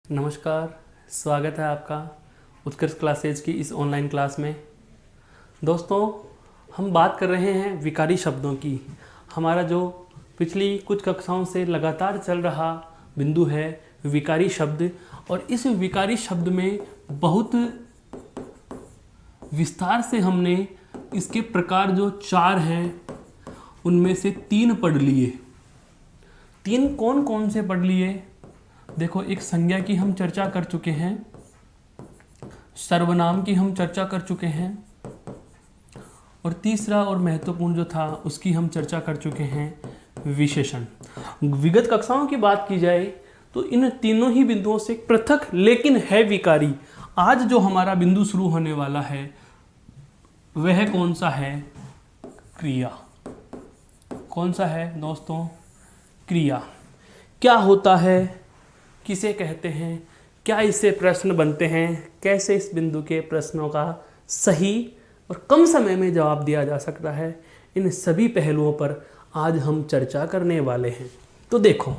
नमस्कार, स्वागत है आपका उत्कर्ष क्लासेज की इस ऑनलाइन क्लास में। दोस्तों, हम बात कर रहे हैं विकारी शब्दों की। हमारा जो पिछली कुछ कक्षाओं से लगातार चल रहा बिंदु है विकारी शब्द, और इस विकारी शब्द में बहुत विस्तार से हमने इसके प्रकार जो 4 हैं उनमें से 3 पढ़ लिए। 3 कौन कौन से पढ़ लिए? देखो, एक संज्ञा की हम चर्चा कर चुके हैं, सर्वनाम की हम चर्चा कर चुके हैं, और तीसरा और महत्वपूर्ण जो था उसकी हम चर्चा कर चुके हैं विशेषण। विगत कक्षाओं की बात की जाए तो इन तीनों ही बिंदुओं से पृथक लेकिन है विकारी। आज जो हमारा बिंदु शुरू होने वाला है वह कौन सा है? क्रिया। कौन सा है दोस्तों? क्रिया। क्या होता है, किसे कहते हैं, क्या इससे प्रश्न बनते हैं, कैसे इस बिंदु के प्रश्नों का सही और कम समय में जवाब दिया जा सकता है, इन सभी पहलुओं पर आज हम चर्चा करने वाले हैं। तो देखो,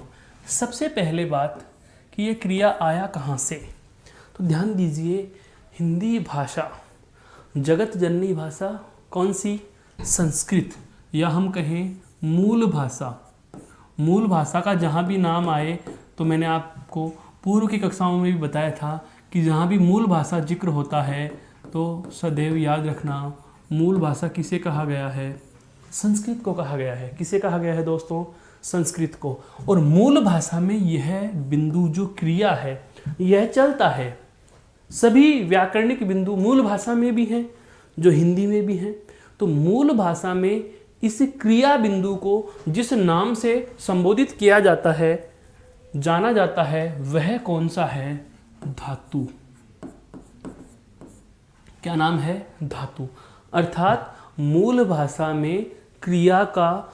सबसे पहले बात कि ये क्रिया आया कहाँ से, तो ध्यान दीजिए, हिंदी भाषा, जगत जननी भाषा कौन सी? संस्कृत, या हम कहें मूल भाषा। मूल भाषा का जहाँ भी नाम आए, तो मैंने आपको पूर्व की कक्षाओं में भी बताया था कि जहाँ भी मूल भाषा जिक्र होता है तो सदैव याद रखना, मूल भाषा किसे कहा गया है? संस्कृत को कहा गया है। किसे कहा गया है दोस्तों? संस्कृत को। और मूल भाषा में यह बिंदु जो क्रिया है यह चलता है। सभी व्याकरणिक बिंदु मूल भाषा में भी हैं, जो हिंदी में भी हैं। तो मूल भाषा में इस क्रिया बिंदु को जिस नाम से संबोधित किया जाता है, जाना जाता है, वह कौन सा है? धातु। क्या नाम है? धातु। अर्थात मूल भाषा में क्रिया का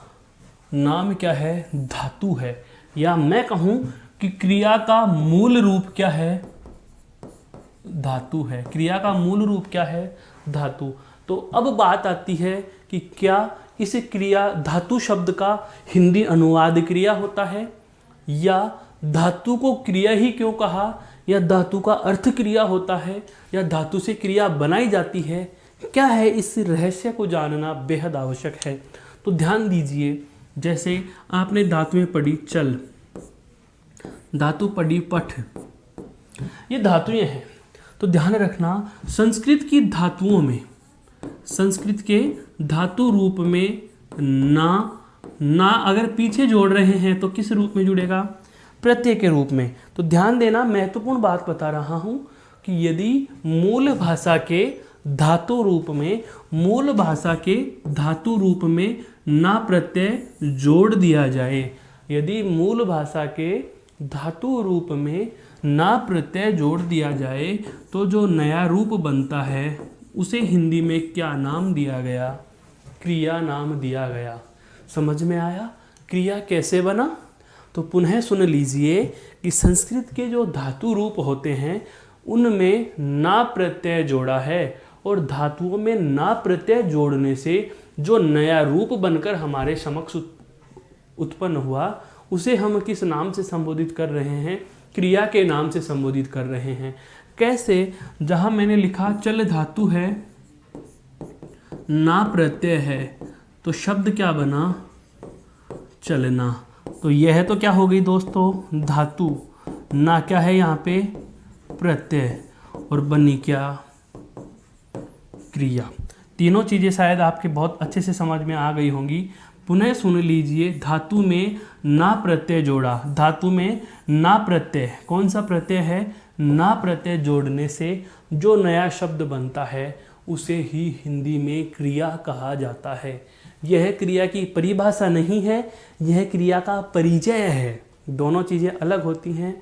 नाम क्या है? धातु है। या मैं कहूं कि क्रिया का मूल रूप क्या है? धातु है। क्रिया का मूल रूप क्या है? धातु। तो अब बात आती है कि क्या इस क्रिया धातु शब्द का हिंदी अनुवाद क्रिया होता है, या धातु को क्रिया ही क्यों कहा, या धातु का अर्थ क्रिया होता है, या धातु से क्रिया बनाई जाती है? क्या है, इस रहस्य को जानना बेहद आवश्यक है। तो ध्यान दीजिए, जैसे आपने धातुएं पढ़ी चल, धातु पढ़ी पठ, ये धातुएं हैं। तो ध्यान रखना, संस्कृत की धातुओं में, संस्कृत के धातु रूप में ना अगर पीछे जोड़ रहे हैं तो किस रूप में जुड़ेगा? प्रत्यय के रूप में। तो ध्यान देना, महत्वपूर्ण बात बता रहा हूं कि यदि मूल भाषा के धातु रूप में, मूल भाषा के धातु रूप में ना प्रत्यय जोड़ दिया जाए, यदि मूल भाषा के धातु रूप में ना प्रत्यय जोड़ दिया जाए, तो जो नया रूप बनता है उसे हिंदी में क्या नाम दिया गया? क्रिया नाम दिया गया। समझ में आया क्रिया कैसे बना? तो पुनः सुन लीजिए कि संस्कृत के जो धातु रूप होते हैं उनमें ना प्रत्यय जोड़ा है, और धातुओं में ना प्रत्यय जोड़ने से जो नया रूप बनकर हमारे समक्ष उत्पन्न हुआ उसे हम किस नाम से संबोधित कर रहे हैं? क्रिया के नाम से संबोधित कर रहे हैं। कैसे? जहां मैंने लिखा चल धातु है, ना प्रत्यय है, तो शब्द क्या बना? चलना। तो यह तो क्या हो गई दोस्तों? धातु। ना क्या है यहाँ पे? प्रत्यय। और बनी क्या? क्रिया। तीनों चीजें शायद आपके बहुत अच्छे से समझ में आ गई होंगी। पुनः सुन लीजिए, धातु में ना प्रत्यय जोड़ा, धातु में ना प्रत्यय, कौन सा प्रत्यय है? ना प्रत्यय जोड़ने से जो नया शब्द बनता है उसे ही हिंदी में क्रिया कहा जाता है। यह क्रिया की परिभाषा नहीं है, यह क्रिया का परिचय है। दोनों चीज़ें अलग होती हैं,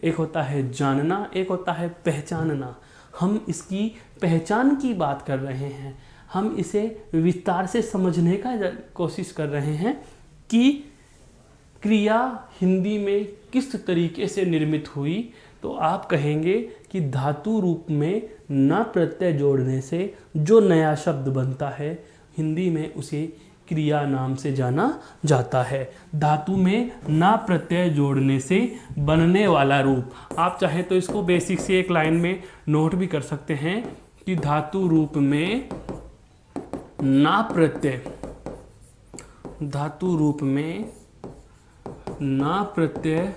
एक होता है जानना, एक होता है पहचानना। हम इसकी पहचान की बात कर रहे हैं, हम इसे विस्तार से समझने का कोशिश कर रहे हैं कि क्रिया हिंदी में किस तरीके से निर्मित हुई। तो आप कहेंगे कि धातु रूप में ना प्रत्यय जोड़ने से जो नया शब्द बनता है हिंदी में उसे क्रिया नाम से जाना जाता है। धातु में ना प्रत्यय जोड़ने से बनने वाला रूप, आप चाहे तो इसको बेसिक से एक लाइन में नोट भी कर सकते हैं कि धातु रूप में ना प्रत्यय, धातु रूप में ना प्रत्यय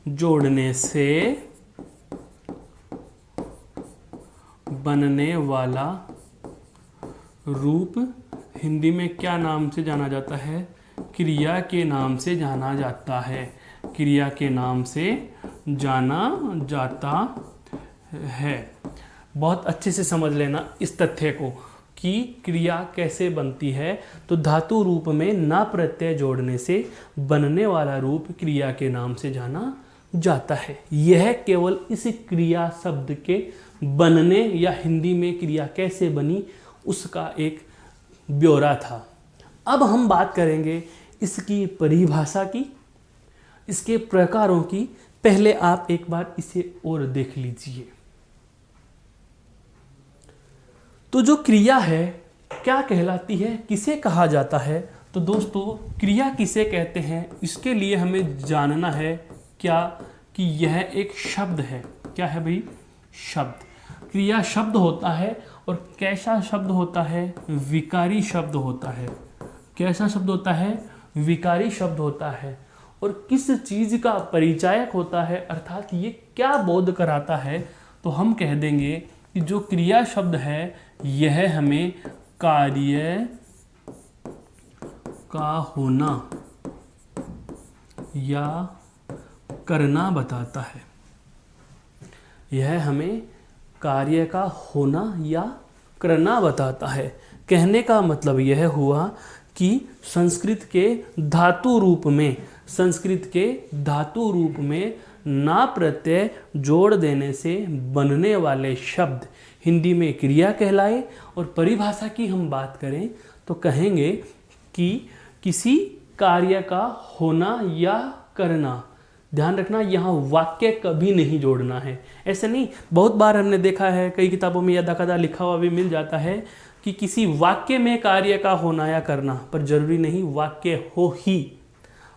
जोड़ने से बनने वाला रूप हिंदी में क्या नाम से जाना जाता है? क्रिया के नाम से जाना जाता है। क्रिया के नाम से जाना जाता है। बहुत अच्छे से समझ लेना इस तथ्य को कि क्रिया कैसे बनती है। तो धातु रूप में ना प्रत्यय जोड़ने से बनने वाला रूप क्रिया के नाम से जाना जाता है। यह केवल इस क्रिया शब्द के बनने या हिंदी में क्रिया कैसे बनी उसका एक ब्यौरा था। अब हम बात करेंगे इसकी परिभाषा की, इसके प्रकारों की। पहले आप एक बार इसे और देख लीजिए। तो जो क्रिया है क्या कहलाती है, किसे कहा जाता है? तो दोस्तों क्रिया किसे कहते हैं इसके लिए हमें जानना है क्या कि यह एक शब्द है। क्या है भाई? शब्द। क्रिया शब्द होता है और कैसा शब्द होता है? विकारी शब्द होता है। कैसा शब्द होता है? विकारी शब्द होता है। और किस चीज का परिचायक होता है, अर्थात ये क्या बोध कराता है? तो हम कह देंगे कि जो क्रिया शब्द है यह हमें कार्य का होना या करना बताता है। यह हमें कार्य का होना या करना बताता है। कहने का मतलब यह हुआ कि संस्कृत के धातु रूप में, संस्कृत के धातु रूप में ना प्रत्यय जोड़ देने से बनने वाले शब्द हिंदी में क्रिया कहलाए। और परिभाषा की हम बात करें तो कहेंगे कि किसी कार्य का होना या करना। ध्यान रखना, यहाँ वाक्य कभी नहीं जोड़ना है। ऐसे नहीं, बहुत बार हमने देखा है कई किताबों में यदाकदा लिखा हुआ भी मिल जाता है कि किसी वाक्य में कार्य का होना या करना, पर जरूरी नहीं वाक्य हो ही,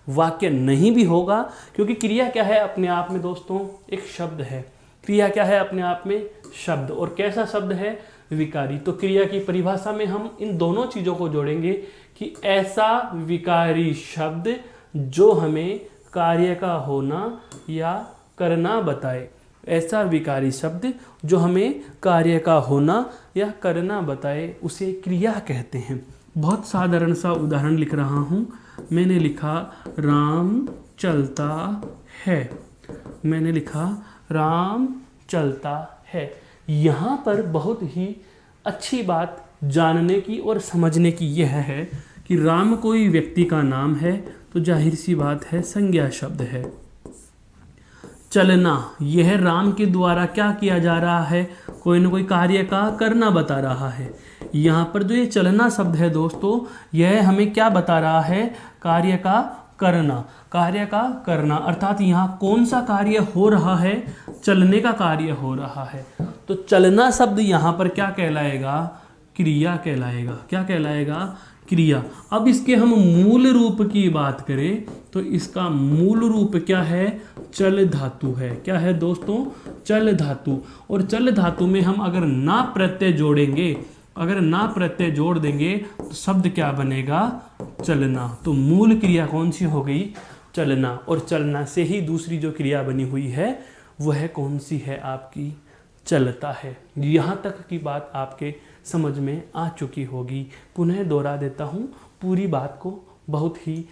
वाक्य नहीं भी होगा। क्योंकि क्रिया क्या है अपने आप में दोस्तों? एक शब्द है। क्रिया क्या है अपने आप में? शब्द। और कैसा शब्द है? विकारी। तो क्रिया की परिभाषा में हम इन दोनों चीज़ों को जोड़ेंगे कि ऐसा विकारी शब्द जो हमें कार्य का होना या करना बताए। ऐसा विकारी शब्द जो हमें कार्य का होना या करना बताए उसे क्रिया कहते हैं। बहुत साधारण सा उदाहरण लिख रहा हूँ। मैंने लिखा राम चलता है। मैंने लिखा राम चलता है। यहाँ पर बहुत ही अच्छी बात जानने की और समझने की यह है कि राम कोई व्यक्ति का नाम है तो जाहिर सी बात है संज्ञा शब्द है। चलना, यह राम के द्वारा क्या किया जा रहा है? कोई ना कोई कार्य का करना बता रहा है। यहाँ पर जो ये चलना शब्द है दोस्तों, यह हमें क्या बता रहा है? कार्य का करना। कार्य का करना अर्थात यहाँ कौन सा कार्य हो रहा है? चलने का कार्य हो रहा है। तो चलना शब्द यहाँ पर क्या कहलाएगा? क्रिया कहलाएगा। क्या कहलाएगा? क्रिया। अब इसके हम मूल रूप की बात करें तो इसका मूल रूप क्या है? चल धातु है। क्या है दोस्तों? चल धातु। और चल धातु में हम अगर ना प्रत्यय जोड़ेंगे, अगर ना प्रत्यय जोड़ देंगे तो शब्द क्या बनेगा? चलना। तो मूल क्रिया कौन सी हो गई? चलना। और चलना से ही दूसरी जो क्रिया बनी हुई है वह कौन सी है आपकी? चलता है। यहाँ तक की बात आपके समझ में आ चुकी होगी। पुनः दोहरा देता हूँ, पूरी बात को बहुत ही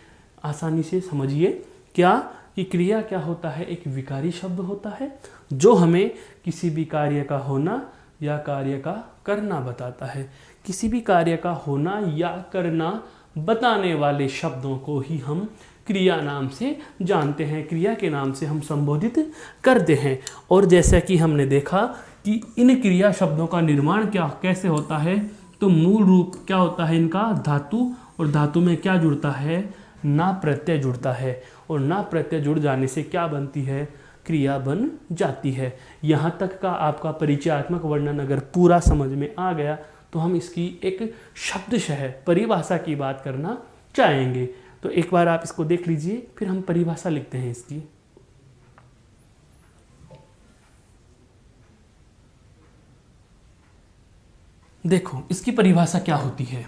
आसानी से समझिए। क्या कि क्रिया क्या होता है? एक विकारी शब्द होता है जो हमें किसी भी कार्य का होना या कार्य का करना बताता है। किसी भी कार्य का होना या करना बताने वाले शब्दों को ही हम क्रिया नाम से जानते हैं, क्रिया के नाम से हम संबोधित करते हैं। और जैसा कि हमने देखा कि इन क्रिया शब्दों का निर्माण क्या कैसे होता है, तो मूल रूप क्या होता है इनका? धातु। और धातु में क्या जुड़ता है? ना प्रत्यय जुड़ता है। और ना प्रत्यय जुड़ जाने से क्या बनती है? क्रिया बन जाती है। यहाँ तक का आपका परिचयात्मक वर्णन अगर पूरा समझ में आ गया तो हम इसकी एक शब्दशः परिभाषा की बात करना चाहेंगे। तो एक बार आप इसको देख लीजिए, फिर हम परिभाषा लिखते हैं इसकी। देखो इसकी परिभाषा क्या होती है।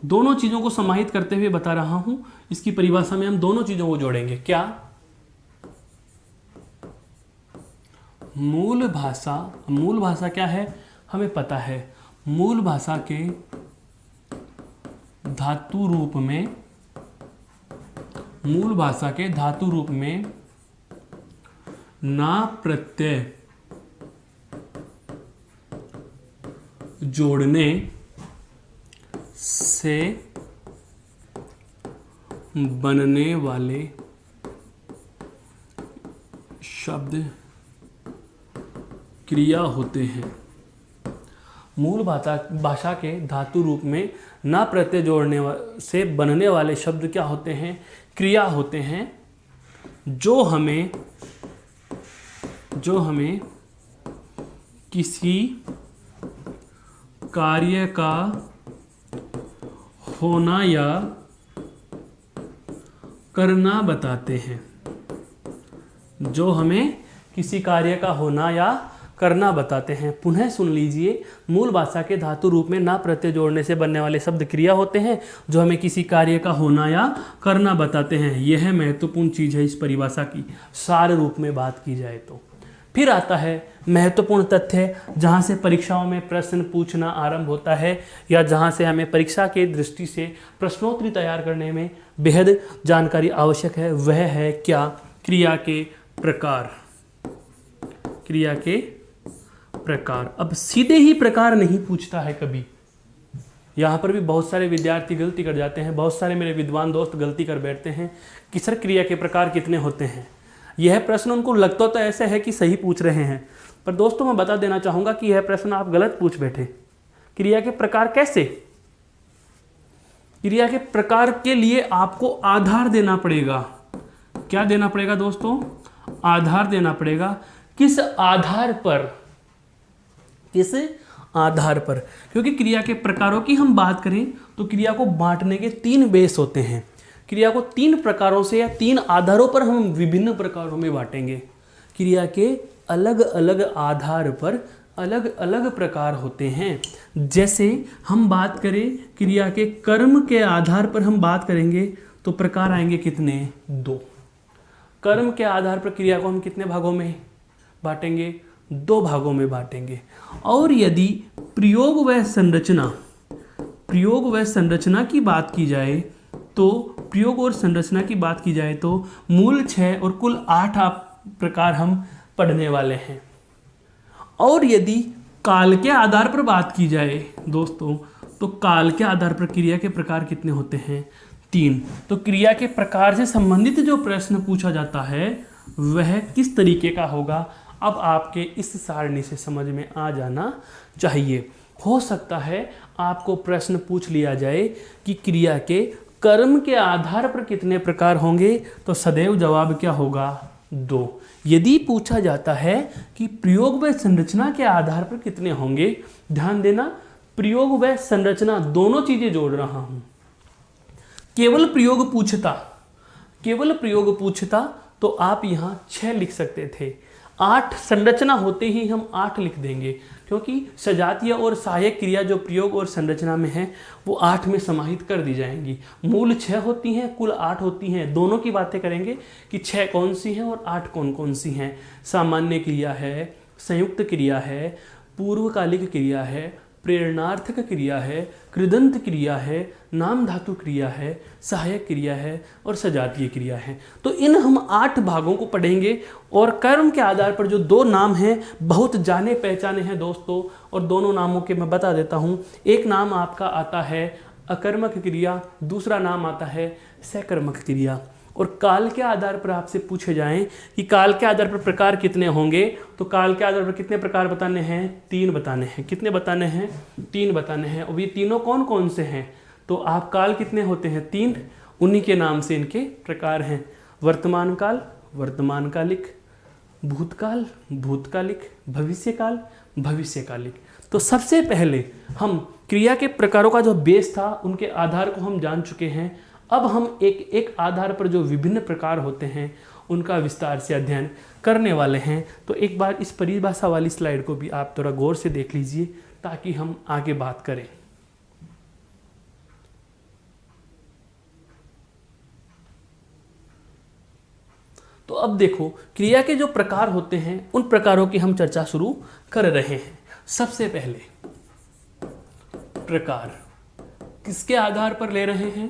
दोनों चीजों को समाहित करते हुए बता रहा हूं। इसकी परिभाषा में हम दोनों चीजों को जोड़ेंगे। क्या? मूल भाषा। मूल भाषा क्या है हमें पता है। मूल भाषा के धातु रूप में, मूल भाषा के धातु रूप में ना प्रत्यय जोड़ने से बनने वाले शब्द क्रिया होते हैं। मूल भाषा के धातु रूप में ना प्रत्यय जोड़ने से बनने वाले शब्द क्या होते हैं? क्रिया होते हैं, जो हमें किसी कार्य का होना या करना बताते हैं। जो हमें किसी कार्य का होना या करना बताते हैं। पुनः सुन लीजिए, मूल भाषा के धातु रूप में ना प्रत्यय जोड़ने से बनने वाले शब्द क्रिया होते हैं, जो हमें किसी कार्य का होना या करना बताते हैं। यह महत्वपूर्ण चीज है इस परिभाषा की, सार रूप में बात की जाए तो। फिर आता है महत्वपूर्ण तथ्य, जहाँ से परीक्षाओं में प्रश्न पूछना आरंभ होता है, या जहाँ से हमें परीक्षा के दृष्टि से प्रश्नोत्तरी तैयार करने में बेहद जानकारी आवश्यक है। वह है क्या? क्रिया के प्रकार। क्रिया के प्रकार। अब सीधे ही प्रकार नहीं पूछता है कभी। यहाँ पर भी बहुत सारे विद्यार्थी गलती कर जाते हैं, बहुत सारे मेरे विद्वान दोस्त गलती कर बैठते हैं कि सर क्रिया के प्रकार कितने होते हैं। यह प्रश्न उनको लगता तो ऐसे है कि सही पूछ रहे हैं, पर दोस्तों मैं बता देना चाहूँगा कि यह प्रश्न आप गलत पूछ बैठे। क्रिया के प्रकार कैसे? क्रिया के प्रकार के लिए आपको आधार देना पड़ेगा। क्या देना पड़ेगा दोस्तों? आधार देना पड़ेगा। किस आधार पर? किस आधार पर? क्योंकि क्रिया के प्रकारों की हम बात करें तो क्रिया को बांटने के 3 बेस होते हैं। क्रिया को 3 प्रकारों से या 3 आधारों पर हम विभिन्न प्रकारों में बांटेंगे। क्रिया के अलग अलग आधार पर अलग अलग प्रकार होते हैं। जैसे हम बात करें क्रिया के कर्म के आधार पर हम बात करेंगे तो प्रकार आएंगे कितने? 2। कर्म के आधार पर क्रिया को हम कितने भागों में बांटेंगे? 2 भागों में बांटेंगे। और यदि प्रयोग व संरचना की बात की जाए तो प्रयोग और संरचना की बात की जाए तो मूल 6 और कुल 8 प्रकार हम पढ़ने वाले हैं। और यदि काल के आधार पर बात की जाए दोस्तों, तो काल के आधार पर क्रिया के प्रकार कितने होते हैं? 3। तो क्रिया के प्रकार से संबंधित जो प्रश्न पूछा जाता है वह किस तरीके का होगा, अब आपके इस सारणी से समझ में आ जाना चाहिए। हो सकता है आपको प्रश्न पूछ लिया जाए कि क्रिया के कर्म के आधार पर कितने प्रकार होंगे, तो सदैव जवाब क्या होगा? 2। यदि पूछा जाता है कि प्रयोग व संरचना के आधार पर कितने होंगे, ध्यान देना, प्रयोग व संरचना दोनों चीजें जोड़ रहा हूं। केवल प्रयोग पूछता तो आप यहां 6 लिख सकते थे। 8 संरचना होते ही हम 8 लिख देंगे, क्योंकि सजातीय और सहायक क्रिया जो प्रयोग और संरचना में है वो 8 में समाहित कर दी जाएंगी। मूल 6 होती हैं, कुल 8 होती हैं। दोनों की बातें करेंगे कि 6 कौन सी हैं और 8 कौन कौन सी हैं। सामान्य क्रिया है, संयुक्त क्रिया है, पूर्वकालिक क्रिया है, प्रेरणार्थक क्रिया है, कृदंत क्रिया है, नाम धातु क्रिया है, सहायक क्रिया है और सजातीय क्रिया है। तो इन हम 8 भागों को पढ़ेंगे। और कर्म के आधार पर जो 2 नाम हैं बहुत जाने पहचाने हैं दोस्तों, और दोनों नामों के मैं बता देता हूँ। एक नाम आपका आता है अकर्मक क्रिया, दूसरा नाम आता है सकर्मक क्रिया। और काल के आधार पर आपसे पूछे जाएं कि काल के आधार पर प्रकार कितने होंगे, तो काल के आधार पर कितने प्रकार बताने हैं? 3 बताने हैं। कितने बताने हैं? 3 बताने हैं। और ये तीनों कौन कौन से हैं? तो आप काल कितने होते हैं? 3। उन्हीं के नाम से इनके प्रकार हैं। वर्तमान काल, वर्तमान कालिक, भूतकाल, भूतकालिक, भविष्यकाल, भविष्यकालिक। तो सबसे पहले हम क्रिया के प्रकारों का जो बेस था उनके आधार को हम जान चुके हैं। अब हम एक एक आधार पर जो विभिन्न प्रकार होते हैं उनका विस्तार से अध्ययन करने वाले हैं। तो एक बार इस परिभाषा वाली स्लाइड को भी आप थोड़ा गौर से देख लीजिए ताकि हम आगे बात करें। तो अब देखो, क्रिया के जो प्रकार होते हैं उन प्रकारों की हम चर्चा शुरू कर रहे हैं। सबसे पहले प्रकार किसके आधार पर ले रहे हैं?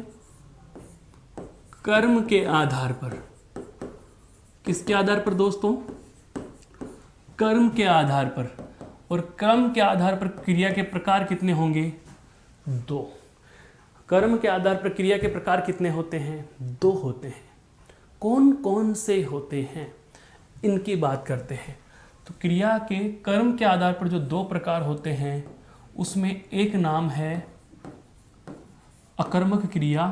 कर्म के आधार पर। किसके आधार पर दोस्तों? कर्म के आधार पर। और कर्म के आधार पर क्रिया के प्रकार कितने होंगे? 2। कर्म के आधार पर क्रिया के प्रकार कितने होते हैं? 2 होते हैं। कौन कौन से होते हैं इनकी बात करते हैं। तो क्रिया के कर्म के आधार पर जो 2 प्रकार होते हैं उसमें एक नाम है अकर्मक क्रिया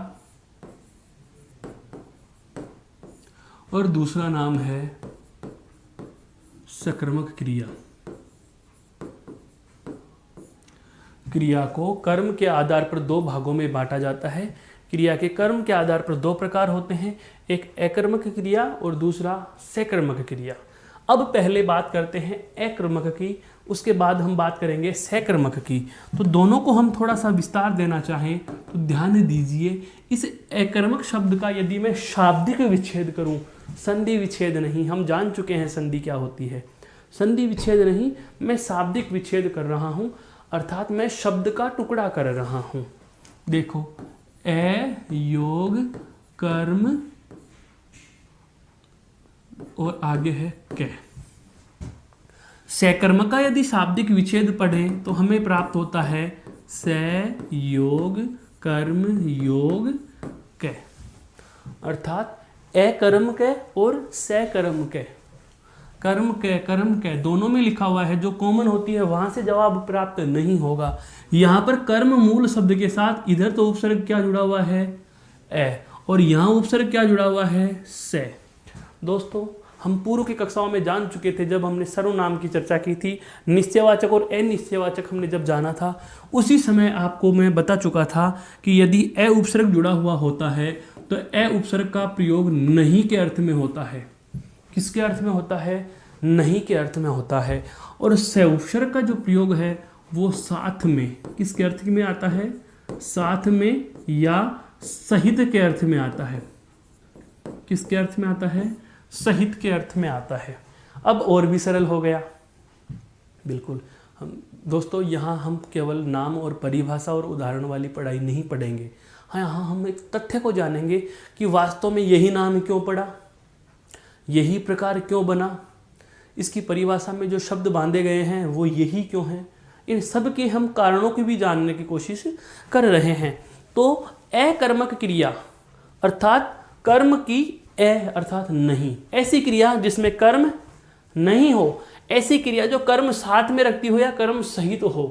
और दूसरा नाम है सकर्मक क्रिया। क्रिया को कर्म के आधार पर 2 भागों में बांटा जाता है। क्रिया के कर्म के आधार पर 2 प्रकार होते हैं, एक अकर्मक क्रिया और दूसरा सकर्मक क्रिया। अब पहले बात करते हैं अकर्मक की, उसके बाद हम बात करेंगे सकर्मक की। तो दोनों को हम थोड़ा सा विस्तार देना चाहें तो ध्यान दीजिए, इस अकर्मक शब्द का यदि मैं शाब्दिक विच्छेद करूं, संधि विच्छेद नहीं, हम जान चुके हैं संधि क्या होती है, संधि विच्छेद नहीं, मैं शाब्दिक विच्छेद कर रहा हूं, अर्थात मैं शब्द का टुकड़ा कर रहा हूं। देखो, योग कर्म और आगे है कै। सकर्मक का यदि शाब्दिक विच्छेद पढ़ें तो हमें प्राप्त होता है स योग कर्म योग कै, अर्थात अकर्म कै और सकर्म कै। कर्म कै दोनों में लिखा हुआ है, जो कॉमन होती है वहां से जवाब प्राप्त नहीं होगा। यहां पर कर्म मूल शब्द के साथ इधर तो उपसर्ग क्या जुड़ा हुआ है? ए, और यहां उपसर्ग क्या जुड़ा हुआ है? से। दोस्तों, हम पूर्व की कक्षाओं में जान चुके थे, जब हमने सर्वनाम की चर्चा की थी, निश्चयवाचक और अनिश्चयवाचक हमने जब जाना था, उसी समय आपको मैं बता चुका था कि यदि अ उपसर्ग जुड़ा हुआ होता है तो अ उपसर्ग का प्रयोग नहीं के अर्थ में होता है। किसके अर्थ में होता है? नहीं के अर्थ में होता है। और स उपसर्ग का जो प्रयोग है वो साथ में, किसके अर्थ में आता है? साथ में या सहित के अर्थ में आता है। किसके अर्थ में आता है? सहित के अर्थ में आता है। अब और भी सरल हो गया। बिल्कुल, हम दोस्तों यहाँ हम केवल नाम और परिभाषा और उदाहरण वाली पढ़ाई नहीं पढ़ेंगे। हाँ, यहाँ हम एक तथ्य को जानेंगे कि वास्तव में यही नाम क्यों पड़ा, यही प्रकार क्यों बना, इसकी परिभाषा में जो शब्द बांधे गए हैं वो यही क्यों हैं, इन सब के हम कारणों की भी जानने की कोशिश कर रहे हैं। तो अकर्मक क्रिया अर्थात कर्म की अर्थात नहीं, ऐसी क्रिया जिसमें कर्म नहीं हो, ऐसी क्रिया जो कर्म साथ में रखती हो या कर्म सहित हो।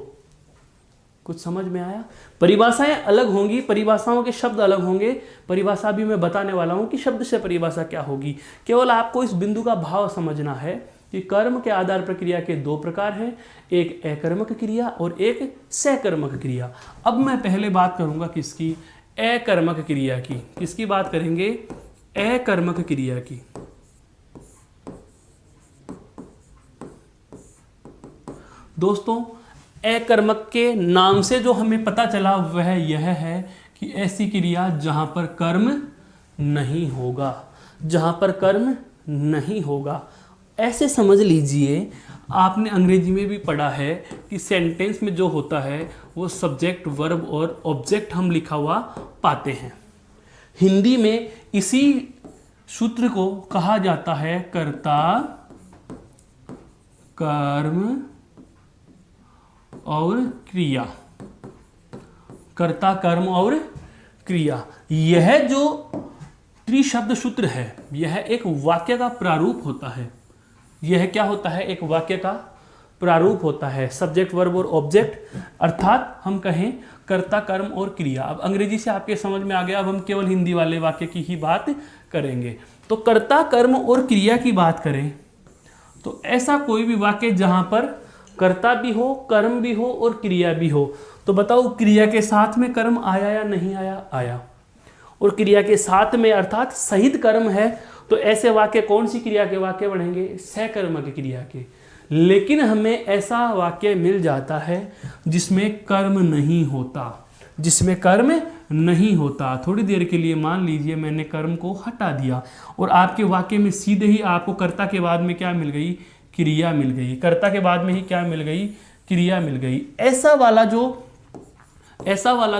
कुछ समझ में आया? परिभाषाएं अलग होंगी, परिभाषाओं के शब्द अलग होंगे। परिभाषा भी मैं बताने वाला हूं कि शब्द से परिभाषा क्या होगी। केवल आपको इस बिंदु का भाव समझना है कि कर्म के आधार पर क्रिया के 2 प्रकार हैं, एक अकर्मक क्रिया और एक सकर्मक क्रिया। अब मैं पहले बात करूंगा किसकी? अकर्मक क्रिया की। किसकी बात करेंगे? अकर्मक क्रिया की। दोस्तों, अकर्मक के नाम से जो हमें पता चला वह यह है कि ऐसी क्रिया जहां पर कर्म नहीं होगा, जहां पर कर्म नहीं होगा। ऐसे समझ लीजिए, आपने अंग्रेजी में भी पढ़ा है कि सेंटेंस में जो होता है वो सब्जेक्ट वर्ब और ऑब्जेक्ट हम लिखा हुआ पाते हैं। हिंदी में इसी सूत्र को कहा जाता है कर्ता कर्म और क्रिया। कर्ता कर्म और क्रिया, यह जो त्रिशब्द सूत्र है यह एक वाक्य का प्रारूप होता है। यह क्या होता है? एक वाक्य का प्रारूप होता है, सब्जेक्ट वर्ब और ऑब्जेक्ट, अर्थात हम कहें कर्ता कर्म और क्रिया। अब अंग्रेजी से आपके समझ में आ गया, अब हम केवल हिंदी वाले वाक्य की ही बात करेंगे। तो कर्ता कर्म और क्रिया की बात करें तो ऐसा कोई भी वाक्य जहां पर कर्ता भी हो, कर्म भी हो और क्रिया भी हो। तो बताओ क्रिया के साथ में कर्म आया या नहीं आया? आया। और क्रिया के साथ में अर्थात सहित कर्म है, तो ऐसे वाक्य कौन सी क्रिया के वाक्य बनेंगे? सकर्मक क्रिया के। लेकिन हमें ऐसा वाक्य मिल जाता है जिसमें कर्म नहीं होता, जिसमें कर्म नहीं होता। थोड़ी देर के लिए मान लीजिए मैंने कर्म को हटा दिया और आपके वाक्य में सीधे ही आपको कर्ता के बाद में क्या मिल गई? क्रिया मिल गई। कर्ता के बाद में ही क्या मिल गई? क्रिया मिल गई। ऐसा वाला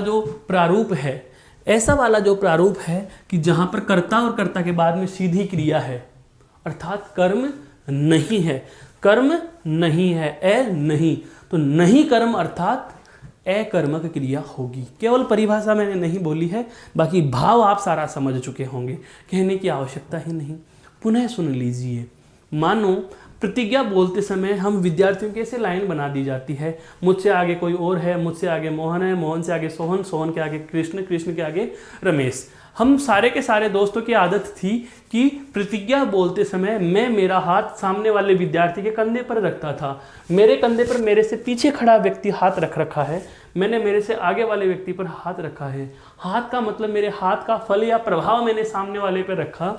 जो प्रारूप है, ऐसा वाला जो प्रारूप है कि जहां पर कर्ता और कर्ता के बाद में सीधी क्रिया है, अर्थात कर्म नहीं है, कर्म नहीं है, नहीं, तो नहीं कर्म अर्थात अकर्मक क्रिया होगी। केवल परिभाषा मैंने नहीं बोली है, बाकी भाव आप सारा समझ चुके होंगे, कहने की आवश्यकता ही नहीं। पुनः सुन लीजिए। मानो प्रतिज्ञा बोलते समय हम विद्यार्थियों के ऐसे लाइन बना दी जाती है, मुझसे आगे कोई और है, मुझसे आगे मोहन है, मोहन से आगे सोहन, सोहन के आगे कृष्ण, कृष्ण के आगे रमेश। हम सारे के सारे दोस्तों की आदत थी कि प्रतिज्ञा बोलते समय मैं मेरा हाथ सामने वाले विद्यार्थी के कंधे पर रखता था। मेरे कंधे पर मेरे से पीछे खड़ा व्यक्ति हाथ रख रखा है, मैंने मेरे से आगे वाले व्यक्ति पर हाथ रखा है। हाथ का मतलब मेरे हाथ का फल या प्रभाव मैंने सामने वाले पर रखा।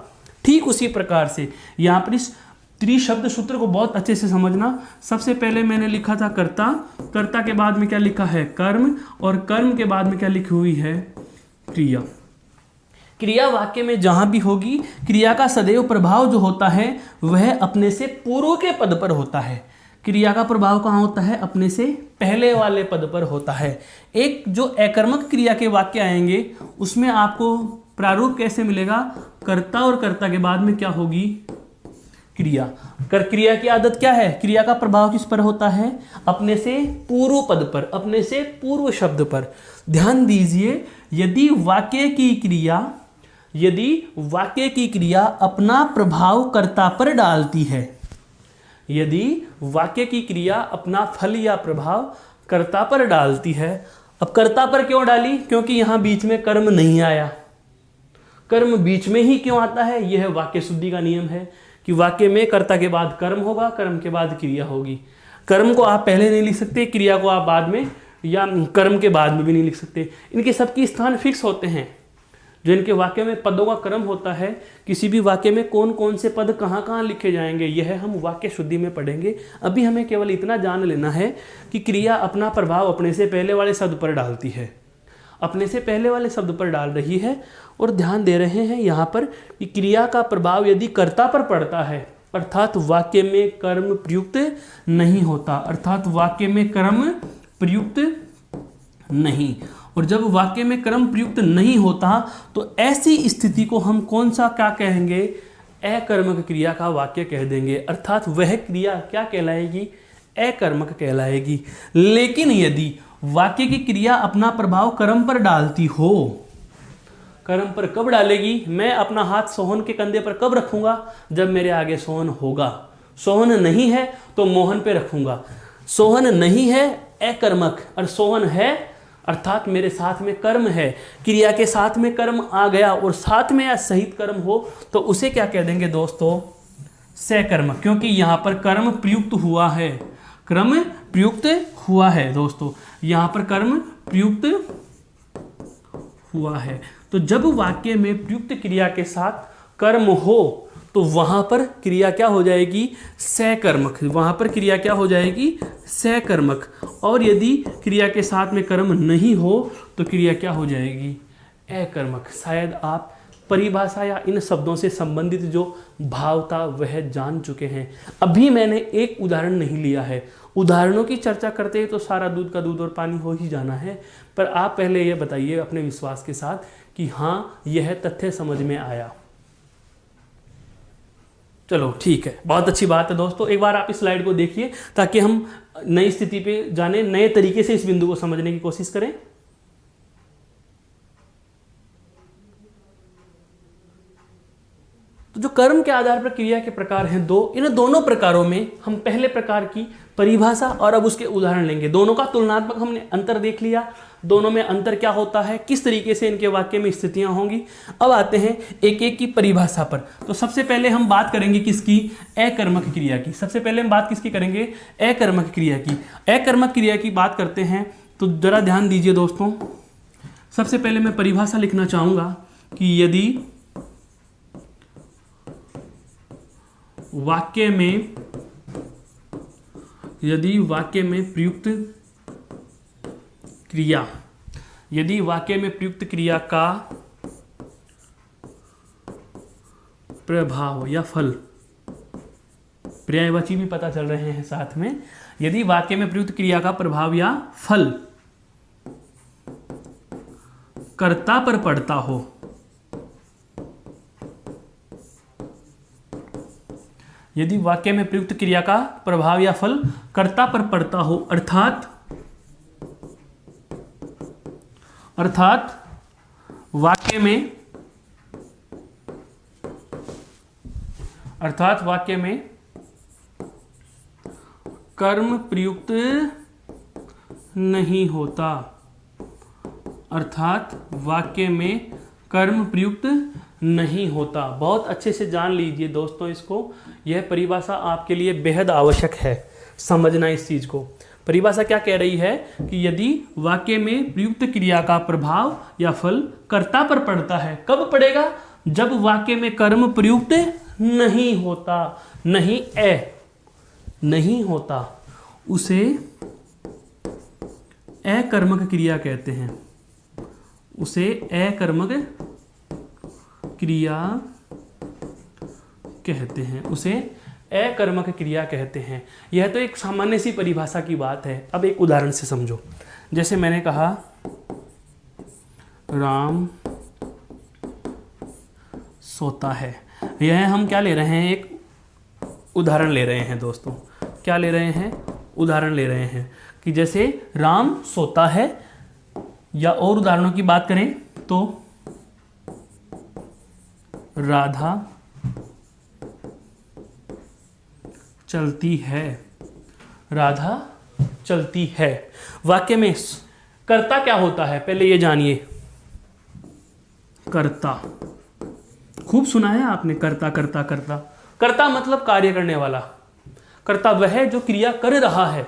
ठीक उसी प्रकार से यहाँ पर इस त्रिशब्द सूत्र को बहुत अच्छे से समझना। सबसे पहले मैंने लिखा था कर्ता, कर्ता के बाद में क्या लिखा है? कर्म, और कर्म के बाद में क्या लिखी हुई है? क्रिया। क्रिया वाक्य में जहां भी होगी, क्रिया का सदैव प्रभाव जो होता है वह अपने से पूर्व के पद पर होता है। क्रिया का प्रभाव कहाँ होता है? अपने से पहले वाले पद पर होता है। एक जो अकर्मक क्रिया के वाक्य आएंगे उसमें आपको प्रारूप कैसे मिलेगा? कर्ता और कर्ता के बाद में क्या होगी? क्रिया। क्रिया की आदत क्या है? क्रिया का प्रभाव किस पर होता है? अपने से पूर्व पद पर, अपने से पूर्व शब्द पर। ध्यान दीजिए, यदि वाक्य की क्रिया अपना प्रभाव कर्ता पर डालती है, यदि वाक्य की क्रिया अपना फल या प्रभाव कर्ता पर डालती है। अब कर्ता पर क्यों डाली? क्योंकि यहां बीच में कर्म नहीं आया। कर्म बीच में ही क्यों आता है? यह वाक्य शुद्धि का नियम है कि वाक्य में कर्ता के बाद कर्म होगा, कर्म के बाद क्रिया होगी। कर्म को आप पहले नहीं लिख सकते, क्रिया को आप बाद में या कर्म के बाद में भी नहीं लिख सकते। इनके सबके स्थान फिक्स होते हैं। जो इनके वाक्य में पदों का क्रम होता है, किसी भी वाक्य में कौन कौन से पद कहाँ कहाँ लिखे जाएंगे, यह हम वाक्य शुद्धि में पढ़ेंगे। अभी हमें केवल इतना जान लेना है कि क्रिया अपना प्रभाव अपने से पहले वाले शब्द पर डालती है, अपने से पहले वाले शब्द पर डाल रही है। और ध्यान दे रहे हैं यहाँ पर कि क्रिया का प्रभाव यदि कर्ता पर पड़ता है, अर्थात वाक्य में कर्म प्रयुक्त नहीं होता, अर्थात वाक्य में कर्म प्रयुक्त नहीं। और जब वाक्य में कर्म प्रयुक्त नहीं होता तो ऐसी स्थिति को हम कौन सा क्या कहेंगे? अकर्मक क्रिया का वाक्य कह देंगे। अर्थात वह क्रिया क्या कहलाएगी? अकर्मक कहलाएगी। लेकिन यदि वाक्य की क्रिया अपना प्रभाव कर्म पर डालती हो, कर्म पर कब डालेगी? मैं अपना हाथ सोहन के कंधे पर कब रखूंगा? जब मेरे आगे सोहन होगा। सोहन नहीं है तो मोहन पे रखूंगा। सोहन नहीं है अकर्मक, और सोहन है अर्थात मेरे साथ में कर्म है। क्रिया के साथ में कर्म आ गया और साथ में या सहित कर्म हो तो उसे क्या कह देंगे दोस्तों? सकर्मक, क्योंकि यहाँ पर कर्म प्रयुक्त हुआ है, कर्म प्रयुक्त हुआ है दोस्तों, यहाँ पर कर्म प्रयुक्त हुआ है। तो जब वाक्य में प्रयुक्त क्रिया के साथ कर्म हो तो वहां पर क्रिया क्या हो जाएगी? सकर्मक। वहां पर क्रिया क्या हो जाएगी? सकर्मक। और यदि क्रिया के साथ में कर्म नहीं हो तो क्रिया क्या हो जाएगी? अकर्मक। शायद आप परिभाषा या इन शब्दों से संबंधित जो भाव था वह जान चुके हैं। अभी मैंने एक उदाहरण नहीं लिया है, उदाहरणों की चर्चा करते हैं तो सारा दूध का दूध और पानी हो ही जाना है। पर आप पहले ये बताइए अपने विश्वास के साथ कि हाँ, यह तथ्य समझ में आया। चलो ठीक है, बहुत अच्छी बात है दोस्तों। एक बार आप इस स्लाइड को देखिए ताकि हम नई स्थिति पे जाने, नए तरीके से इस बिंदु को समझने की कोशिश करें। तो जो कर्म के आधार पर क्रिया के प्रकार हैं दो, इन दोनों प्रकारों में हम पहले प्रकार की परिभाषा और अब उसके उदाहरण लेंगे। दोनों का तुलनात्मक हमने अंतर देख लिया, दोनों में अंतर क्या होता है, किस तरीके से इनके वाक्य में स्थितियां होंगी। अब आते हैं एक एक की परिभाषा पर। तो सबसे पहले हम बात करेंगे किसकी, अकर्मक क्रिया की। सबसे पहले हम बात किसकी करेंगे, अकर्मक क्रिया की। अकर्मक क्रिया की बात करते हैं तो जरा ध्यान दीजिए दोस्तों। सबसे पहले मैं परिभाषा लिखना चाहूंगा कि यदि वाक्य में प्रयुक्त क्रिया, यदि वाक्य में प्रयुक्त क्रिया का प्रभाव या फल, पर्यायवाची भी पता चल रहे हैं साथ में, यदि वाक्य में प्रयुक्त क्रिया का प्रभाव या फल कर्ता पर पड़ता हो, यदि वाक्य में प्रयुक्त क्रिया का प्रभाव या फल कर्ता पर पड़ता हो, अर्थात वाक्य में कर्म प्रयुक्त नहीं होता, अर्थात वाक्य में कर्म प्रयुक्त नहीं होता। बहुत अच्छे से जान लीजिए दोस्तों इसको, यह परिभाषा आपके लिए बेहद आवश्यक है समझना इस चीज को। परिभाषा क्या कह रही है कि यदि वाक्य में प्रयुक्त क्रिया का प्रभाव या फल कर्ता पर पड़ता है, कब पड़ेगा, जब वाक्य में कर्म प्रयुक्त नहीं होता, नहीं होता, उसे अकर्मक क्रिया कहते हैं, उसे अकर्मक क्रिया कहते हैं, उसे अकर्मक क्रिया कहते हैं। यह तो एक सामान्य सी परिभाषा की बात है। अब एक उदाहरण से समझो। जैसे मैंने कहा राम सोता है, यह हम क्या ले रहे हैं, एक उदाहरण ले रहे हैं दोस्तों। क्या ले रहे हैं, उदाहरण ले रहे हैं कि जैसे राम सोता है, या और उदाहरणों की बात करें तो राधा चलती है, राधा चलती है। वाक्य में कर्ता क्या होता है, पहले ये जानिए। कर्ता खूब सुना है आपने, कर्ता कर्ता कर्ता। कर्ता मतलब कार्य करने वाला। कर्ता वह जो क्रिया कर रहा है,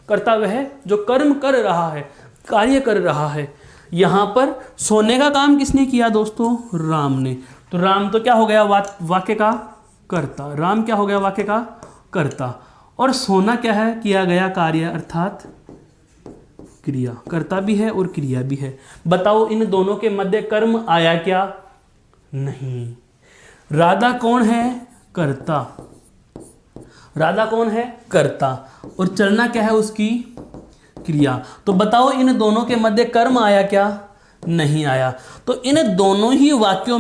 कर्ता वह जो कर्म कर रहा है, कार्य कर रहा है। यहां पर सोने का काम किसने किया दोस्तों, राम ने। तो राम तो क्या हो गया वाक्य का कर्ता, राम क्या हो गया वाक्य का कर्ता। और सोना क्या है, किया गया कार्य अर्थात क्रिया। कर्ता भी है और क्रिया भी है। बताओ इन दोनों के मध्य कर्म आया क्या, नहीं। राधा कौन है, कर्ता। राधा कौन है, कर्ता। और चलना क्या है उसकी क्रिया। तो बताओ इन दोनों के मध्य कर्म आया क्या, नहीं आया। तो इन दोनों ही वाक्यों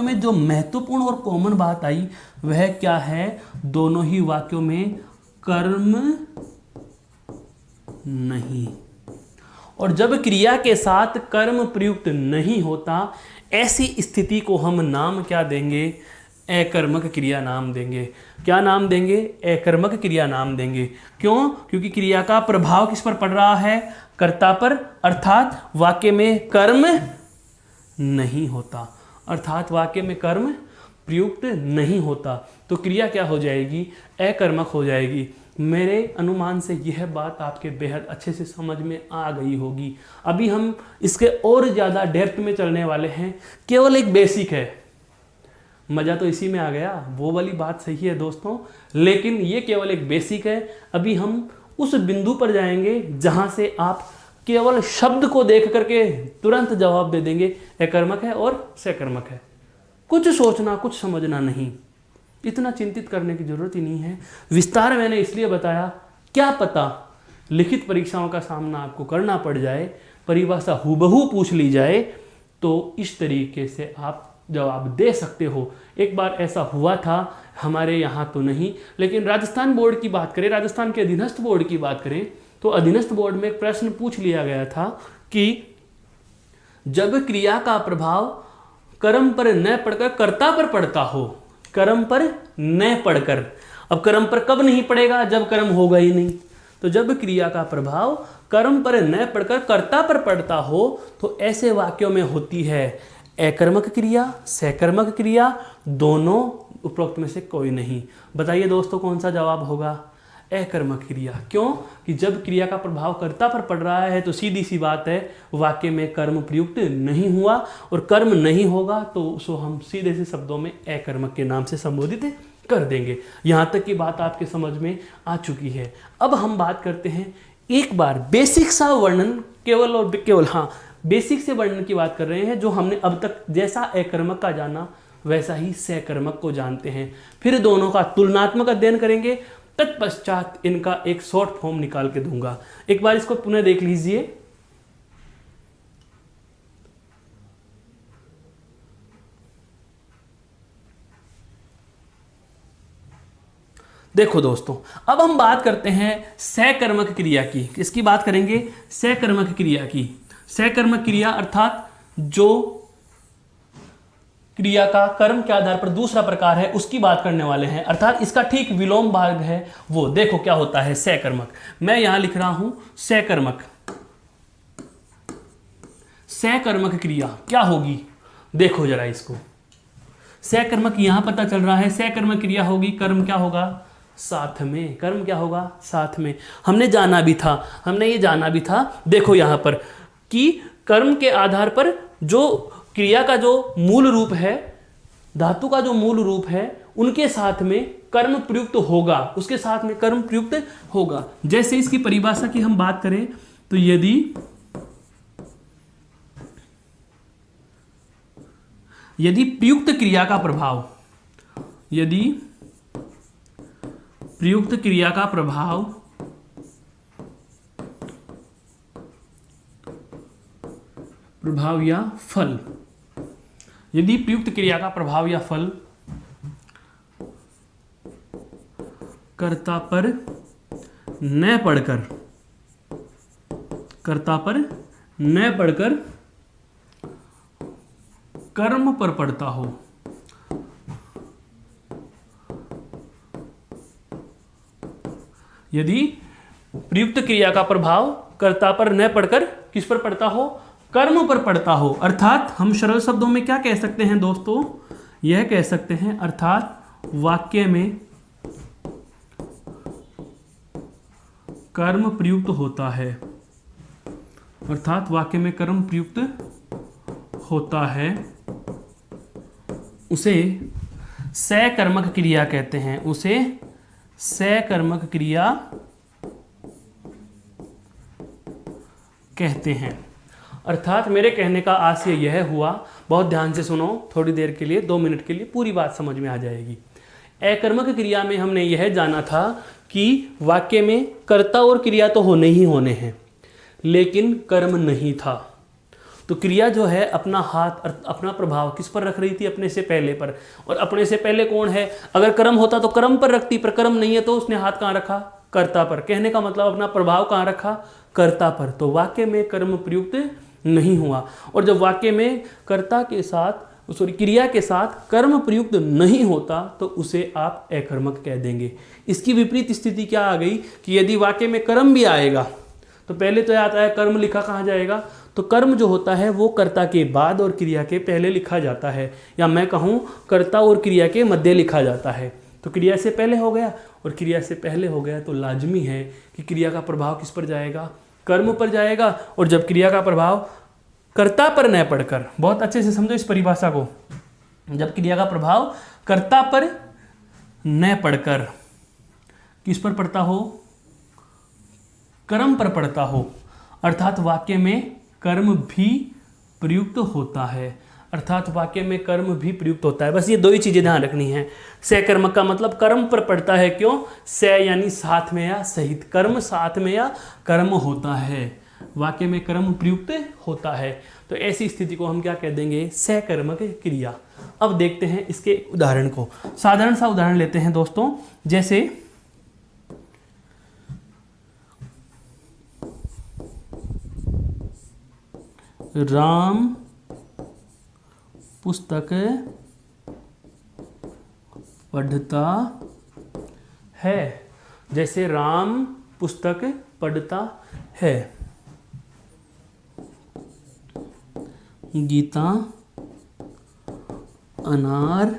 में जो महत्वपूर्ण और कॉमन बात आई वह क्या है, दोनों ही वाक्यों में कर्म नहीं। और जब क्रिया के साथ कर्म प्रयुक्त नहीं होता, ऐसी स्थिति को हम नाम क्या देंगे, अकर्मक क्रिया नाम देंगे। क्या नाम देंगे, अकर्मक क्रिया नाम देंगे। क्यों, क्योंकि क्रिया का प्रभाव किस पर पड़ रहा है, कर्ता पर, अर्थात वाक्य में कर्म नहीं होता, अर्थात वाक्य में कर्म प्रयुक्त नहीं होता। तो क्रिया क्या हो जाएगी, अकर्मक हो जाएगी। मेरे अनुमान से यह बात आपके बेहद अच्छे से समझ में आ गई होगी। अभी हम इसके और ज़्यादा डेप्थ में चलने वाले हैं। केवल एक बेसिक है, मज़ा तो इसी में आ गया, वो वाली बात सही है दोस्तों, लेकिन ये केवल एक बेसिक है। अभी हम उस बिंदु पर जाएंगे जहां से आप केवल शब्द को देख करके तुरंत जवाब दे देंगे अकर्मक है और सकर्मक है। कुछ सोचना, कुछ समझना नहीं, इतना चिंतित करने की जरूरत ही नहीं है। विस्तार मैंने इसलिए बताया, क्या पता लिखित परीक्षाओं का सामना आपको करना पड़ जाए, परिभाषा हूबहू पूछ ली जाए, तो इस तरीके से आप जवाब दे सकते हो। एक बार ऐसा हुआ था, हमारे यहाँ तो नहीं, लेकिन राजस्थान बोर्ड की बात करें, राजस्थान के अधीनस्थ बोर्ड की बात करें, तो अधीनस्थ बोर्ड में एक प्रश्न पूछ लिया गया था कि जब क्रिया का प्रभाव कर्म पर न पढ़कर कर्ता पर पड़ता हो, कर्म पर न पढ़कर। अब कर्म पर कब नहीं पड़ेगा? जब कर्म होगा ही नहीं। तो जब क्रिया का प्रभाव कर्म पर न पढ़कर कर्ता पर पड़ता हो तो ऐसे वाक्यों में होती है अकर्मक क्रिया, सकर्मक क्रिया, दोनों, उपरोक्त में से कोई नहीं। बताइए दोस्तों कौन सा जवाब होगा? अकर्मक क्रिया। क्यों? कि जब क्रिया का प्रभाव कर्ता पर पड़ रहा है तो सीधी सी बात है वाक्य में कर्म प्रयुक्त नहीं हुआ, और कर्म नहीं होगा तो उसको हम सीधे से शब्दों में अकर्मक के नाम से संबोधित कर देंगे। यहाँ तक की बात आपके समझ में आ चुकी है। अब हम बात करते हैं एक बार बेसिक सा वर्णन, केवल और केवल, हाँ, बेसिक से वर्णन की बात कर रहे हैं, जो हमने अब तक जैसा अकर्मक का जाना वैसा ही सकर्मक को जानते हैं। फिर दोनों का तुलनात्मक अध्ययन करेंगे, तत्पश्चात इनका एक शॉर्ट फॉर्म निकाल के दूंगा। एक बार इसको पुनः देख लीजिए। देखो दोस्तों, अब हम बात करते हैं सकर्मक क्रिया की। किसकी बात करेंगे? सकर्मक क्रिया की। सकर्मक क्रिया अर्थात जो क्रिया का कर्म के आधार पर दूसरा प्रकार है उसकी बात करने वाले हैं, अर्थात इसका ठीक विलोम भाग है वो। देखो क्या होता है सकर्मक। मैं यहां लिख रहा हूं सकर्मक। सकर्मक क्रिया क्या होगी? देखो जरा इसको। सकर्मक यहां पता चल रहा है, सकर्मक क्रिया होगी, कर्म क्या होगा? साथ में। कर्म क्या होगा? साथ में। हमने ये जाना भी था। देखो यहां पर कि कर्म के आधार पर जो क्रिया का जो मूल रूप है, धातु का जो मूल रूप है, उनके साथ में कर्म प्रयुक्त होगा, उसके साथ में कर्म प्रयुक्त होगा। जैसे इसकी परिभाषा की हम बात करें तो यदि प्रयुक्त क्रिया का प्रभाव, यदि प्रयुक्त क्रिया का प्रभाव या फल, यदि प्रयुक्त क्रिया का प्रभाव या फल कर्ता पर न पढ़कर कर्म पर पड़ता हो, यदि प्रयुक्त क्रिया का प्रभाव कर्ता पर न पड़कर किस पर पड़ता हो? कर्म पर पड़ता हो। अर्थात हम सरल शब्दों में क्या कह सकते हैं दोस्तों? यह कह सकते हैं अर्थात वाक्य में कर्म प्रयुक्त होता है, अर्थात वाक्य में कर्म प्रयुक्त होता है, उसे सकर्मक क्रिया कहते हैं। उसे सकर्मक क्रिया कहते हैं। अर्थात मेरे कहने का आशय यह हुआ, बहुत ध्यान से सुनो, थोड़ी देर के लिए, 2 मिनट के लिए पूरी बात समझ में आ जाएगी। अकर्मक क्रिया में हमने यह जाना था कि वाक्य में कर्ता और क्रिया तो होने ही होने हैं, लेकिन कर्म नहीं था। तो क्रिया जो है अपना हाथ, अपना प्रभाव किस पर रख रही थी? अपने से पहले पर। और अपने से पहले कौन है? अगर कर्म होता तो कर्म पर रखती, पर कर्म नहीं है तो उसने हाथ कहाँ रखा? कर्ता पर। कहने का मतलब अपना प्रभाव कहाँ रखा? कर्ता पर। तो वाक्य में कर्म प्रयुक्त नहीं हुआ। और जब वाक्य में कर्ता के साथ, क्रिया के साथ कर्म प्रयुक्त नहीं होता तो उसे आप अकर्मक कह देंगे। इसकी विपरीत स्थिति क्या आ गई कि यदि वाक्य में कर्म भी आएगा तो पहले तो आता है कर्म लिखा कहाँ जाएगा? तो कर्म जो होता है वो कर्ता के बाद और क्रिया के पहले लिखा जाता है, या मैं कहूँ कर्ता और क्रिया के मध्य लिखा जाता है। तो क्रिया से पहले हो गया, और क्रिया से पहले हो गया तो लाजमी है कि क्रिया का प्रभाव किस पर जाएगा? कर्म पर जाएगा। और जब क्रिया का प्रभाव कर्ता पर न पड़कर, बहुत अच्छे से समझो इस परिभाषा को, जब क्रिया का प्रभाव कर्ता पर न पड़कर किस पर पड़ता हो? कर्म पर पड़ता हो, अर्थात वाक्य में कर्म भी प्रयुक्त होता है। अर्थात वाक्य में कर्म भी प्रयुक्त होता है। बस ये 2 ही चीजें ध्यान रखनी है। सकर्मक का मतलब कर्म पर पड़ता है। क्यों? स यानी साथ में या सहित, कर्म साथ में या कर्म होता है, वाक्य में कर्म प्रयुक्त होता है। तो ऐसी स्थिति को हम क्या कह देंगे? सकर्मक क्रिया। अब देखते हैं इसके उदाहरण को। साधारण सा उदाहरण लेते हैं दोस्तों, जैसे राम पुस्तक पढ़ता है। जैसे राम पुस्तक पढ़ता है। गीता अनार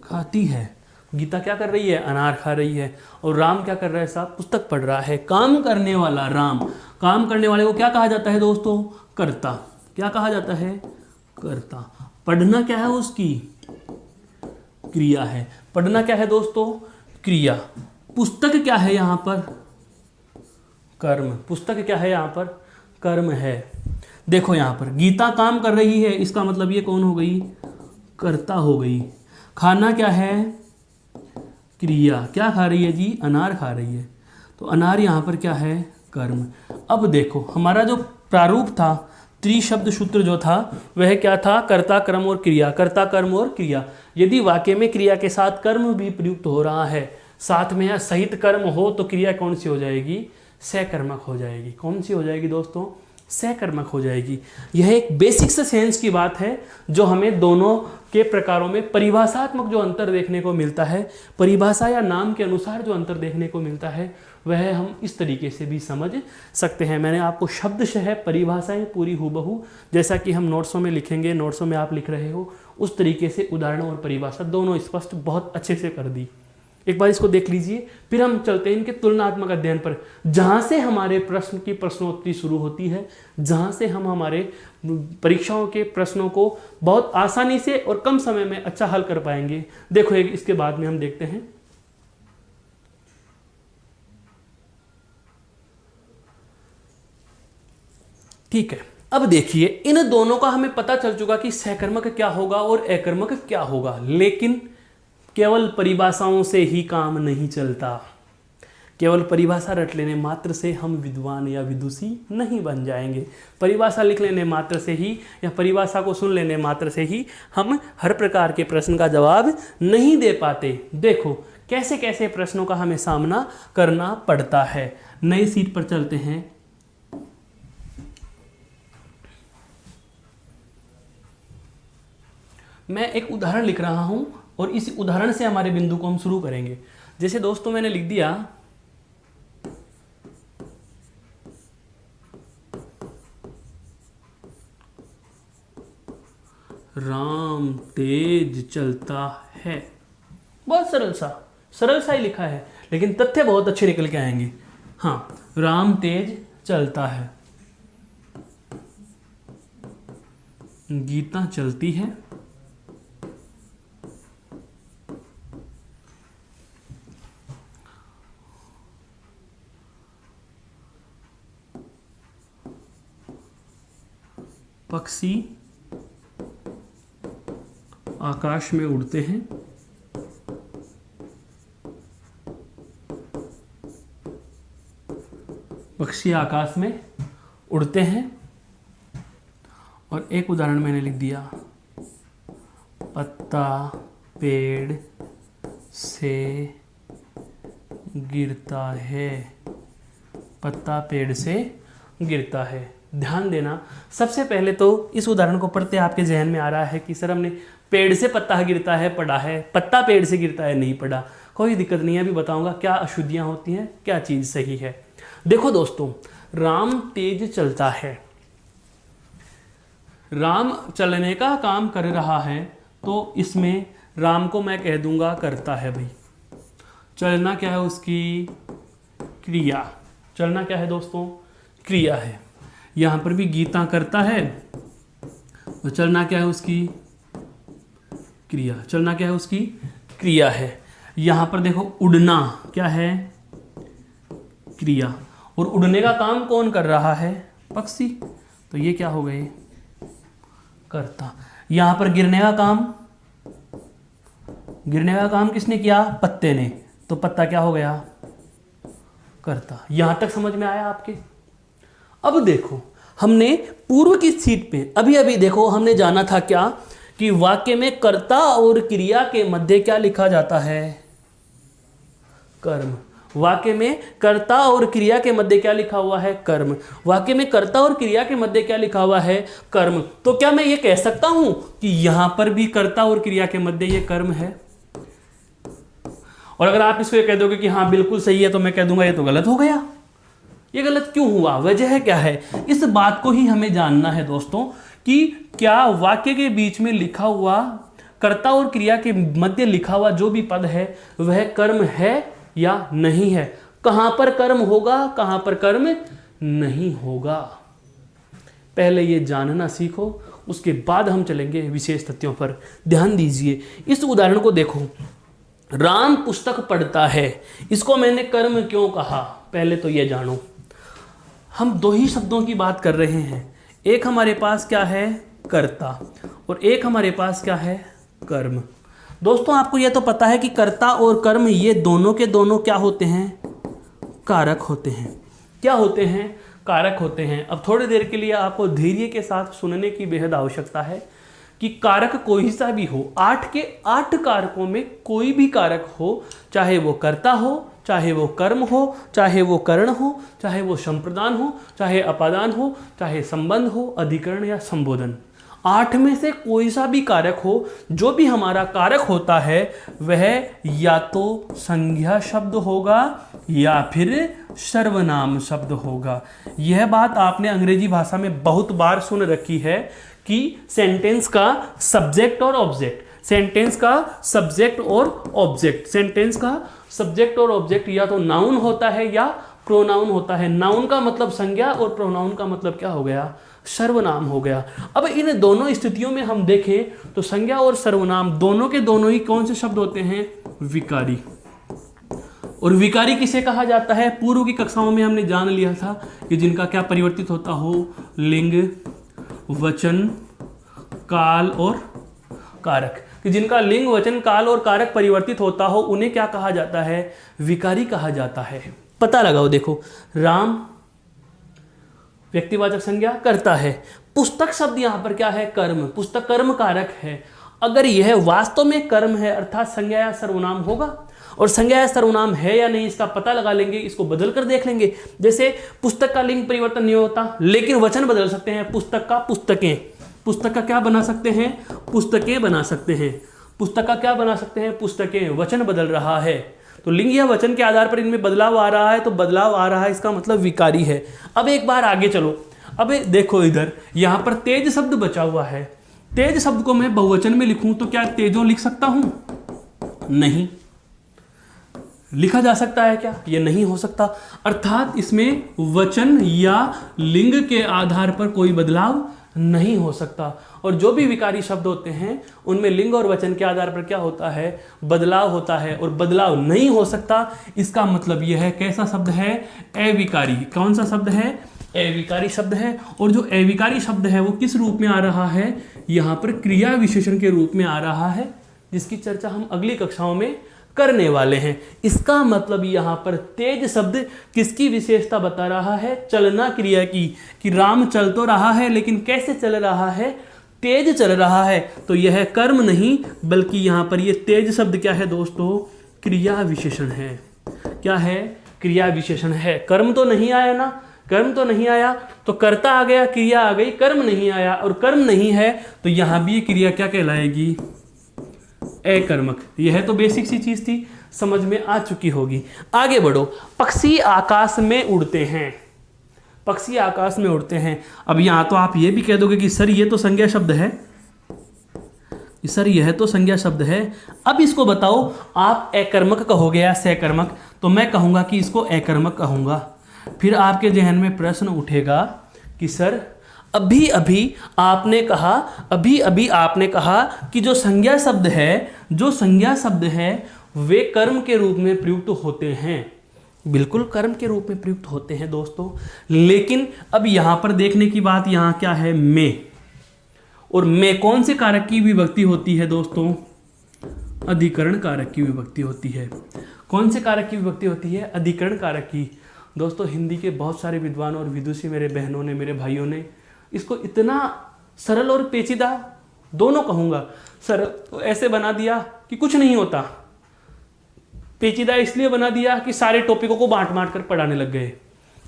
खाती है। गीता क्या कर रही है? अनार खा रही है। और राम क्या कर रहा है साहब? पुस्तक पढ़ रहा है। काम करने वाला राम, काम करने वाले को क्या कहा जाता है दोस्तों? कर्ता। क्या कहा जाता है? कर्ता। पढ़ना क्या है? उसकी क्रिया है। पढ़ना क्या है दोस्तों? क्रिया। पुस्तक क्या है यहाँ पर? कर्म। पुस्तक क्या है यहाँ पर? कर्म है। देखो यहाँ पर गीता काम कर रही है, इसका मतलब ये कौन हो गई? कर्ता हो गई। खाना क्या है? क्रिया। क्या खा रही है जी? अनार खा रही है। तो अनार यहाँ पर क्या है? कर्म। अब देखो हमारा जो प्रारूप था, त्रिशब्द सूत्र जो था वह क्या था? कर्ता, कर्म और क्रिया। कर्ता, कर्म और क्रिया। यदि वाक्य में क्रिया के साथ कर्म भी प्रयुक्त हो रहा है, साथ में या सहित कर्म हो, तो क्रिया कौन सी हो जाएगी? सकर्मक हो जाएगी। कौन सी हो जाएगी दोस्तों? सकर्मक हो जाएगी। यह एक बेसिक से सेंस की बात है जो हमें दोनों के प्रकारों में परिभाषात्मक जो अंतर देखने को मिलता है, परिभाषा या नाम के अनुसार जो अंतर देखने को मिलता है, वह हम इस तरीके से भी समझ सकते हैं। मैंने आपको शब्दशः परिभाषाएं पूरी हूबहू जैसा कि हम नोट्सों में लिखेंगे, नोट्सों में आप लिख रहे हो, उस तरीके से उदाहरण और परिभाषा दोनों स्पष्ट बहुत अच्छे से कर दी। एक बार इसको देख लीजिए, फिर हम चलते हैं इनके तुलनात्मक अध्ययन पर, जहाँ से हमारे प्रश्न की प्रश्नोत्तरी शुरू होती है, जहाँ से हम हमारे परीक्षाओं के प्रश्नों को बहुत आसानी से और कम समय में अच्छा हल कर पाएंगे। देखो एक इसके बाद में हम देखते हैं। ठीक है, अब देखिए इन दोनों का हमें पता चल चुका कि सकर्मक क्या होगा और अकर्मक क्या होगा, लेकिन केवल परिभाषाओं से ही काम नहीं चलता। केवल परिभाषा रट लेने मात्र से हम विद्वान या विदुषी नहीं बन जाएंगे। परिभाषा लिख लेने मात्र से ही या परिभाषा को सुन लेने मात्र से ही हम हर प्रकार के प्रश्न का जवाब नहीं दे पाते। देखो कैसे कैसे प्रश्नों का हमें सामना करना पड़ता है। नई सीट पर चलते हैं। मैं एक उदाहरण लिख रहा हूं और इस उदाहरण से हमारे बिंदु को हम शुरू करेंगे। जैसे दोस्तों मैंने लिख दिया, राम तेज चलता है। बहुत सरल सा ही लिखा है, लेकिन तथ्य बहुत अच्छे निकल के आएंगे। हाँ, राम तेज चलता है, गीता चलती है, पक्षी आकाश में उड़ते हैं, पक्षी आकाश में उड़ते हैं। और एक उदाहरण मैंने लिख दिया, पत्ता पेड़ से गिरता है, पत्ता पेड़ से गिरता है। ध्यान देना, सबसे पहले तो इस उदाहरण को पढ़ते आपके जहन में आ रहा है कि सर हमने पेड़ से पत्ता गिरता है पढ़ा है, पत्ता पेड़ से गिरता है नहीं पढ़ा। कोई दिक्कत नहीं है, अभी बताऊंगा क्या अशुद्धियां होती हैं, क्या चीज़ सही है। देखो दोस्तों, राम तेज चलता है, राम चलने का काम कर रहा है, तो इसमें राम को मैं कह दूंगा करता है। भाई चलना क्या है? उसकी क्रिया। चलना क्या है दोस्तों? क्रिया है। यहाँ पर भी गीता करता है, तो चलना क्या है? उसकी क्रिया। चलना क्या है? उसकी क्रिया है। यहाँ पर देखो उड़ना क्या है? क्रिया। और उड़ने का काम कौन कर रहा है? पक्षी। तो ये क्या हो गए? करता। यहाँ पर गिरने का काम किसने किया? पत्ते ने। तो पत्ता क्या हो गया? करता। यहां तक समझ में आया आपके? अब देखो, हमने पूर्व की सीट पे अभी देखो हमने जाना था क्या कि वाक्य में कर्ता और क्रिया के मध्य क्या लिखा जाता है? कर्म। वाक्य में कर्ता और क्रिया के मध्य क्या लिखा हुआ है? कर्म। वाक्य में कर्ता और क्रिया के मध्य क्या लिखा हुआ है? कर्म। तो क्या मैं ये कह सकता हूं कि यहां पर भी कर्ता और क्रिया के मध्य ये कर्म है? और अगर आप इसको ये कह दोगे कि हाँ बिल्कुल सही है, तो मैं कह दूंगा ये तो गलत हो गया। ये गलत क्यों हुआ? वजह क्या है? इस बात को ही हमें जानना है दोस्तों कि क्या वाक्य के बीच में लिखा हुआ, कर्ता और क्रिया के मध्य लिखा हुआ जो भी पद है वह कर्म है या नहीं है? कहां पर कर्म होगा, कहां पर कर्म नहीं होगा? पहले ये जानना सीखो, उसके बाद हम चलेंगे विशेष तथ्यों पर। ध्यान दीजिए, इस उदाहरण को देखो। राम पुस्तक पढ़ता है, इसको मैंने कर्म क्यों कहा? पहले तो ये जानो। हम दो ही शब्दों की बात कर रहे हैं। एक हमारे पास क्या है? कर्ता, और एक हमारे पास क्या है? कर्म। दोस्तों आपको यह तो पता है कि कर्ता और कर्म ये दोनों के दोनों क्या होते हैं? कारक होते हैं। क्या होते हैं? कारक होते हैं। अब थोड़ी देर के लिए आपको धैर्य के साथ सुनने की बेहद आवश्यकता है कि कारक कोई सा भी हो, 8 के 8 कारकों में कोई भी कारक हो, चाहे वो कर्ता हो, चाहे वो कर्म हो, चाहे वो करण हो, चाहे वो संप्रदान हो, चाहे अपादान हो, चाहे संबंध हो, अधिकरण या संबोधन, 8 में से कोई सा भी कारक हो, जो भी हमारा कारक होता है वह या तो संज्ञा शब्द होगा या फिर सर्वनाम शब्द होगा। यह बात आपने अंग्रेजी भाषा में बहुत बार सुन रखी है कि सेंटेंस का सब्जेक्ट और ऑब्जेक्ट, सेंटेंस का सब्जेक्ट और ऑब्जेक्ट, सेंटेंस का सब्जेक्ट और ऑब्जेक्ट या तो नाउन होता है या प्रोनाउन होता है। नाउन का मतलब संज्ञा और प्रोनाउन का मतलब क्या हो गया? सर्वनाम हो गया। अब इन दोनों स्थितियों में हम देखें तो संज्ञा और सर्वनाम दोनों के दोनों ही कौन से शब्द होते हैं? विकारी। और विकारी किसे कहा जाता है? पूर्व की कक्षाओं में हमने जान लिया था कि जिनका क्या परिवर्तित होता हो? लिंग, वचन, काल और कारक। कि जिनका लिंग, वचन, काल और कारक परिवर्तित होता हो उन्हें क्या कहा जाता है? विकारी कहा जाता है। पता लगाओ, देखो, राम व्यक्तिवाचक संज्ञा करता है, पुस्तक शब्द यहां पर क्या है? कर्म। पुस्तक कर्म कारक है। अगर यह वास्तव में कर्म है अर्थात संज्ञा या सर्वनाम होगा, और संज्ञा या सर्वनाम है या नहीं इसका पता लगा लेंगे, इसको बदल कर देख लेंगे। जैसे पुस्तक का लिंग परिवर्तन नहीं होता, लेकिन वचन बदल सकते हैं। पुस्तक का पुस्तकें, पुस्तक का क्या बना सकते हैं? पुस्तकें बना सकते हैं। पुस्तक का क्या बना सकते हैं? पुस्तकें। वचन बदल रहा है, तो लिंग या वचन के आधार पर इनमें बदलाव आ रहा है, तो बदलाव आ रहा है इसका मतलब विकारी है। अब एक बार आगे चलो, अब देखो इधर, यहां पर तेज शब्द बचा हुआ है। तेज शब्द को मैं बहुवचन में लिखूं तो क्या तेजों लिख सकता हूं? नहीं। लिखा जा सकता है क्या? यह नहीं हो सकता। अर्थात इसमें वचन या लिंग के आधार पर कोई बदलाव नहीं हो सकता। और जो भी विकारी शब्द होते हैं उनमें लिंग और वचन के आधार पर क्या होता है? बदलाव होता है, और बदलाव नहीं हो सकता। इसका मतलब यह है, कैसा शब्द है? अविकारी। कौन सा शब्द है? अविकारी शब्द है। और जो अविकारी शब्द है वो किस रूप में आ रहा है? यहाँ पर क्रिया विशेषण के रूप में आ रहा है, जिसकी चर्चा हम अगली कक्षाओं में करने वाले हैं। इसका मतलब यहाँ पर तेज शब्द किसकी विशेषता बता रहा है? चलना क्रिया की, कि राम चल तो रहा है लेकिन कैसे चल रहा है? तेज चल रहा है। तो यह कर्म नहीं, बल्कि यहाँ पर यह तेज शब्द क्या है दोस्तों? क्रिया विशेषण है। क्या है? क्रिया विशेषण है। कर्म तो नहीं आया ना, कर्म तो नहीं आया, तो कर्ता आ गया, क्रिया आ गई, कर्म नहीं आया, और कर्म नहीं है तो यहां भी क्रिया क्या कहलाएगी? अकर्मक। यह तो बेसिक सी चीज थी, समझ में आ चुकी होगी। आगे बढ़ो। पक्षी आकाश में उड़ते हैं, पक्षी आकाश में उड़ते हैं। अब यहां तो आप ये भी कह दोगे कि सर ये तो संज्ञा शब्द है, सर यह तो संज्ञा शब्द है। अब इसको बताओ, आप अकर्मक कहोगे या सकर्मक? तो मैं कहूंगा कि इसको अकर्मक कहूंगा। फिर आपके जहन में प्रश्न उठेगा कि सर अभी अभी आपने कहा कि जो संज्ञा शब्द है, जो संज्ञा शब्द है वे कर्म के रूप में प्रयुक्त होते हैं। बिल्कुल कर्म के रूप में प्रयुक्त होते हैं दोस्तों, लेकिन अब यहां पर देखने की बात यहां क्या है? में। और में कौन से कारक की विभक्ति होती है दोस्तों? अधिकरण कारक की विभक्ति होती है। कौन से कारक की विभक्ति होती है? अधिकरण कारक की। दोस्तों हिंदी के बहुत सारे विद्वान और विदुषी मेरे बहनों ने, मेरे भाइयों ने इसको इतना सरल और पेचीदा, दोनों कहूंगा, सरल तो ऐसे बना दिया कि कुछ नहीं होता, पेचीदा इसलिए बना दिया कि सारे टॉपिकों को बांट बांट कर पढ़ाने लग गए।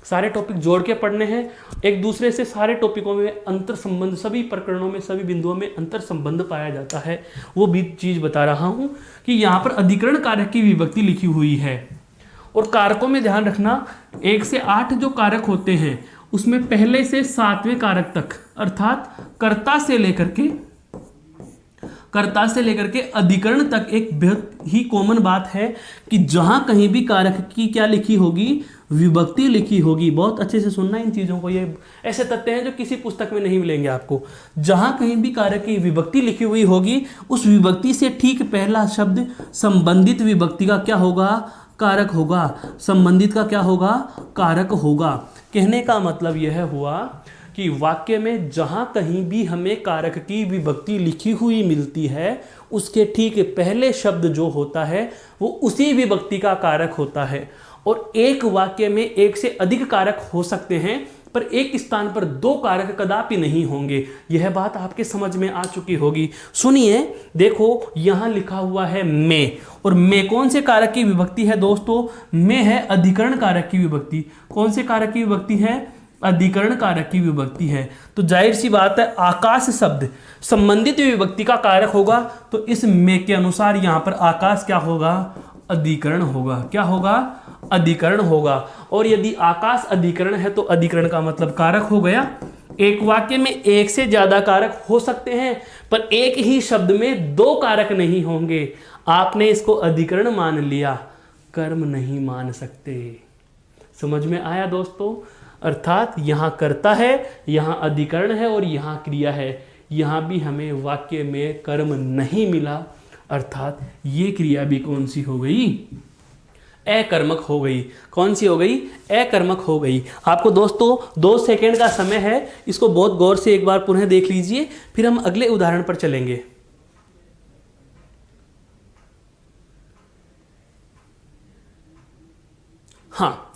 सारे टॉपिक जोड़ के पढ़ने हैं, एक दूसरे से सारे टॉपिकों में अंतर संबंध, सभी प्रकरणों में सभी बिंदुओं में अंतर संबंध पाया जाता है। वो भी चीज बता रहा हूं कि यहाँ पर अधिकरण कारक की विभक्ति लिखी हुई है। और कारकों में ध्यान रखना, 1 से 8 जो कारक होते हैं उसमें पहले से 7वें कारक तक, अर्थात कर्ता से लेकर के अधिकरण तक एक बेहद ही कॉमन बात है कि जहां कहीं भी कारक की क्या लिखी होगी, विभक्ति लिखी होगी। बहुत अच्छे से सुनना इन चीजों को, ये ऐसे तथ्य हैं जो किसी पुस्तक में नहीं मिलेंगे आपको। जहां कहीं भी कारक की विभक्ति लिखी हुई होगी, उस विभक्ति से ठीक पहला शब्द संबंधित विभक्ति का क्या होगा, कारक होगा। संबंधित का क्या होगा, कारक होगा। कहने का मतलब यह हुआ कि वाक्य में जहां कहीं भी हमें कारक की विभक्ति लिखी हुई मिलती है, उसके ठीक पहले शब्द जो होता है वो उसी विभक्ति का कारक होता है। और एक वाक्य में एक से अधिक कारक हो सकते हैं, पर एक स्थान पर 2 कारक कदापि नहीं होंगे। यह बात आपके समझ में आ चुकी होगी। सुनिए, देखो यहां लिखा हुआ है मैं, और मैं कौन से कारक की विभक्ति है दोस्तों, मैं है अधिकरण कारक की विभक्ति। कौन से कारक की विभक्ति है, अधिकरण कारक की विभक्ति है। तो जाहिर सी बात है आकाश शब्द संबंधित विभक्ति का कारक होगा, तो इस मैं के अनुसार यहां पर आकाश क्या होगा, अधिकरण होगा। क्या होगा, अधिकरण होगा। और यदि आकाश अधिकरण है तो अधिकरण का मतलब कारक हो गया। एक वाक्य में एक से ज्यादा कारक हो सकते हैं, पर एक ही शब्द में 2 कारक नहीं होंगे। आपने इसको अधिकरण मान लिया, कर्म नहीं मान सकते। समझ में आया दोस्तों? अर्थात यहां कर्ता है, यहां अधिकरण है और यहां क्रिया है। यहां भी हमें वाक्य में कर्म नहीं मिला, अर्थात ये क्रिया भी कौन सी हो गई, अकर्मक हो गई। कौन सी हो गई, अकर्मक हो गई। आपको दोस्तों 2 सेकेंड का समय है, इसको बहुत गौर से एक बार पुनः देख लीजिए, फिर हम अगले उदाहरण पर चलेंगे। हाँ,